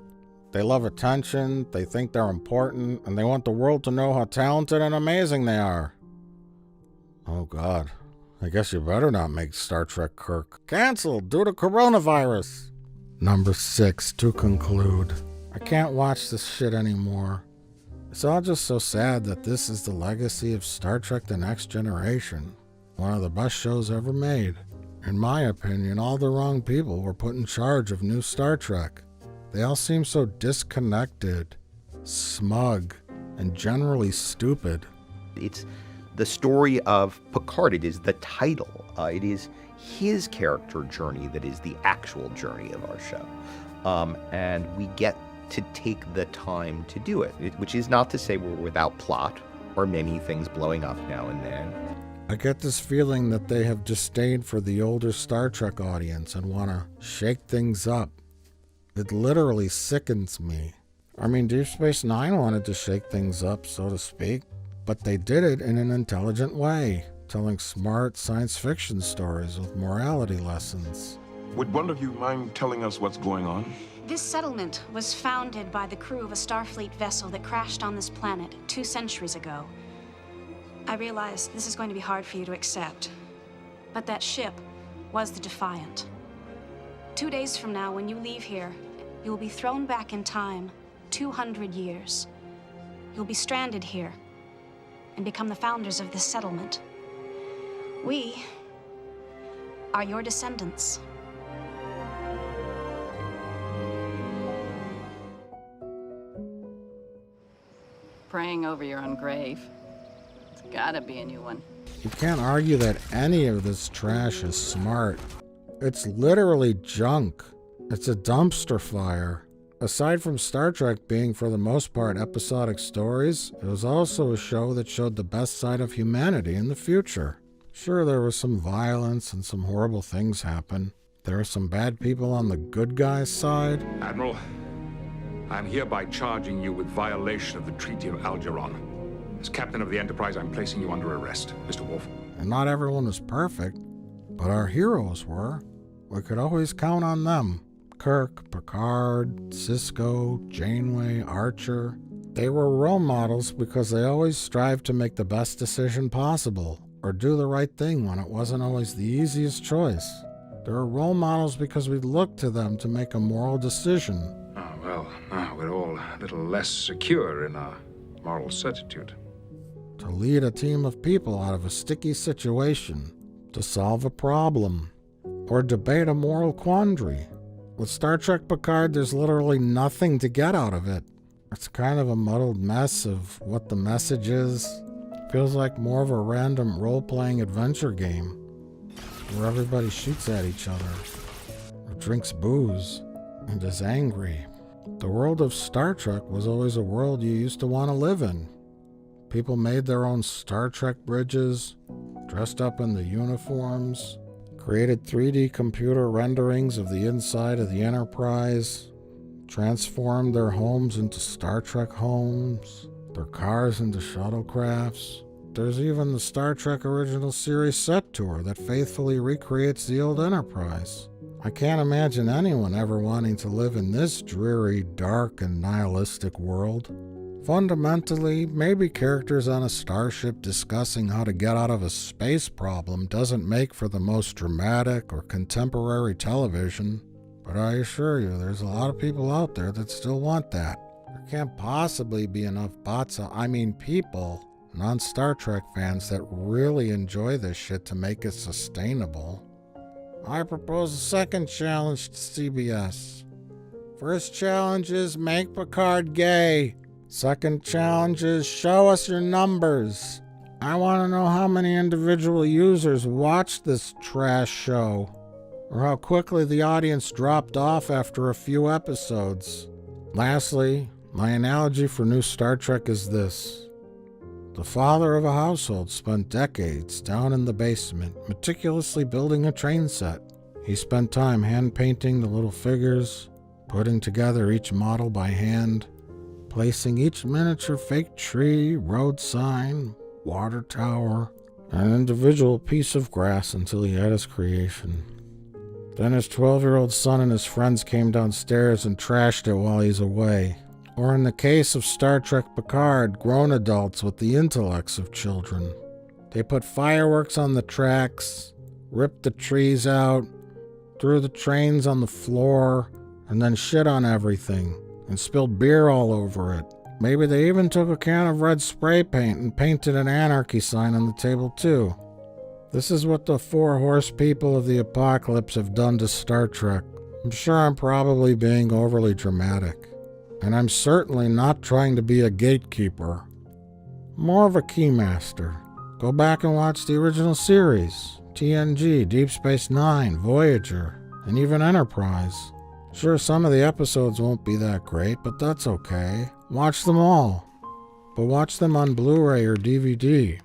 S1: They love attention, they think they're important, and they want the world to know how talented and amazing they are. Oh God, I guess you better not make Star Trek Kirk. Canceled due to coronavirus. Number 6, to conclude. I can't watch this shit anymore. It's all just so sad that this is the legacy of Star Trek The Next Generation. One of the best shows ever made. In my opinion, all the wrong people were put in charge of new Star Trek. They all seem so disconnected, smug, and generally stupid.
S24: It's the story of Picard. It is the title. It is his character journey that is the actual journey of our show. and we get to take the time to do it, which is not to say we're without plot or many things blowing up now and then.
S1: I get this feeling that they have disdain for the older Star Trek audience and want to shake things up. It literally sickens me. I mean, Deep Space Nine wanted to shake things up, so to speak, but they did it in an intelligent way, telling smart science fiction stories with morality lessons.
S2: Would one of you mind telling us what's going on?
S4: This settlement was founded by the crew of a Starfleet vessel that crashed on this planet 2 centuries ago. I realize this is going to be hard for you to accept, but that ship was the Defiant. 2 days from now, when you leave here, you will be thrown back in time 200 years. You'll be stranded here and become the founders of this settlement. We are your descendants.
S14: Praying over your own grave. It's gotta be a new one.
S1: You can't argue that any of this trash is smart. It's literally junk. It's a dumpster fire. Aside from Star Trek being for the most part episodic stories, it was also a show that showed the best side of humanity in the future. Sure, there was some violence and some horrible things happen. There are some bad people on the good guys' side.
S6: Admiral, I'm hereby charging you with violation of the Treaty of Algeron. As captain of the Enterprise, I'm placing you under arrest, Mr. Wolf.
S1: And not everyone was perfect, but our heroes were. We could always count on them. Kirk, Picard, Sisko, Janeway, Archer. They were role models because they always strived to make the best decision possible, or do the right thing when it wasn't always the easiest choice. They were role models because we looked to them to make a moral decision.
S6: Now we're all a little less secure in our moral certitude.
S1: To lead a team of people out of a sticky situation, to solve a problem, or debate a moral quandary. With Star Trek Picard, there's literally nothing to get out of it. It's kind of a muddled mess of what the message is. Feels like more of a random role-playing adventure game, where everybody shoots at each other, or drinks booze, and is angry. The world of Star Trek was always a world you used to want to live in. People made their own Star Trek bridges, dressed up in the uniforms, created 3D computer renderings of the inside of the Enterprise, transformed their homes into Star Trek homes, their cars into shuttlecrafts. There's even the Star Trek Original Series set tour that faithfully recreates the old Enterprise. I can't imagine anyone ever wanting to live in this dreary, dark, and nihilistic world. Fundamentally, maybe characters on a starship discussing how to get out of a space problem doesn't make for the most dramatic or contemporary television, but I assure you there's a lot of people out there that still want that. There can't possibly be enough people, non-Star Trek fans that really enjoy this shit to make it sustainable. I propose a second challenge to CBS. First challenge is make Picard gay. Second challenge is show us your numbers. I want to know how many individual users watched this trash show, or how quickly the audience dropped off after a few episodes. Lastly, my analogy for new Star Trek is this. The father of a household spent decades down in the basement meticulously building a train set. He spent time hand-painting the little figures, putting together each model by hand, placing each miniature fake tree, road sign, water tower, and an individual piece of grass until he had his creation. Then his 12-year-old son and his friends came downstairs and trashed it while he's away. Or in the case of Star Trek Picard, grown adults with the intellects of children. They put fireworks on the tracks, ripped the trees out, threw the trains on the floor, and then shit on everything, and spilled beer all over it. Maybe they even took a can of red spray paint and painted an anarchy sign on the table too. This is what the 4 horse people of the apocalypse have done to Star Trek. I'm sure I'm probably being overly dramatic. And I'm certainly not trying to be a gatekeeper. More of a keymaster. Go back and watch the original series, TNG, Deep Space Nine, Voyager, and even Enterprise. Sure, some of the episodes won't be that great, but that's okay. Watch them all. But watch them on Blu-ray or DVD.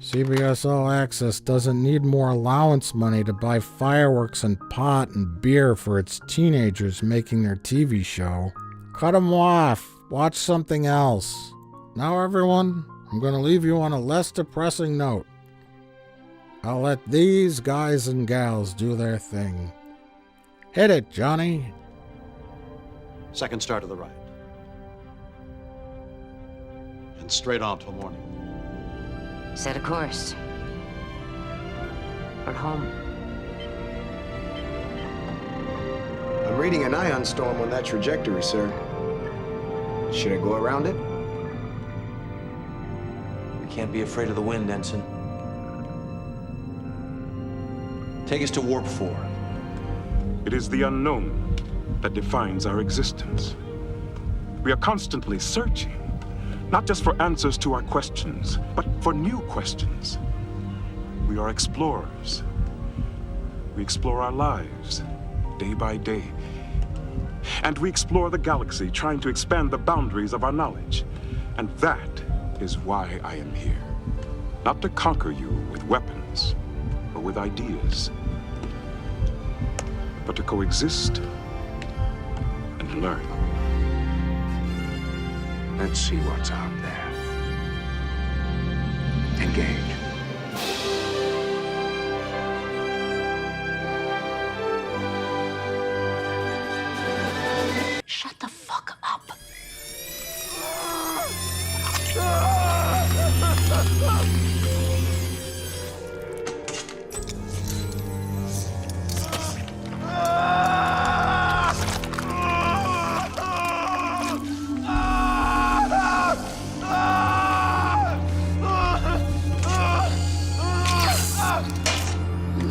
S1: CBS All Access doesn't need more allowance money to buy fireworks and pot and beer for its teenagers making their TV show. Cut them off. Watch something else. Now everyone, I'm going to leave you on a less depressing note. I'll let these guys and gals do their thing. Hit it, Johnny.
S3: Second start of the ride. And straight on till morning.
S10: Set a course. For home.
S15: I'm reading an ion storm on that trajectory, sir. Should I go around it?
S18: We can't be afraid of the wind, Ensign. Take us to Warp 4.
S2: It is the unknown that defines our existence. We are constantly searching, not just for answers to our questions, but for new questions. We are explorers. We explore our lives, day by day. And we explore the galaxy, trying to expand the boundaries of our knowledge. And that is why I am here. Not to conquer you with weapons or with ideas, but to coexist and learn.
S17: Let's see what's out there. Engage.
S10: Shut the fuck up.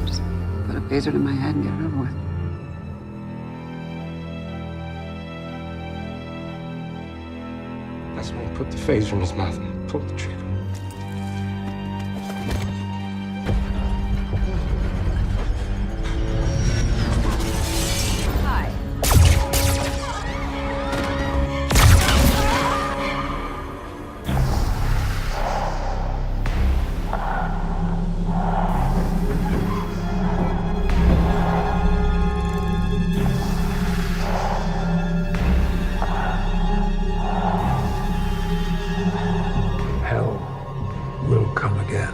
S16: Just put a phaser to my head and get it over with.
S17: That's when he put the phaser in his mouth and pulled the trigger.
S11: Hi.
S6: Hell will come again.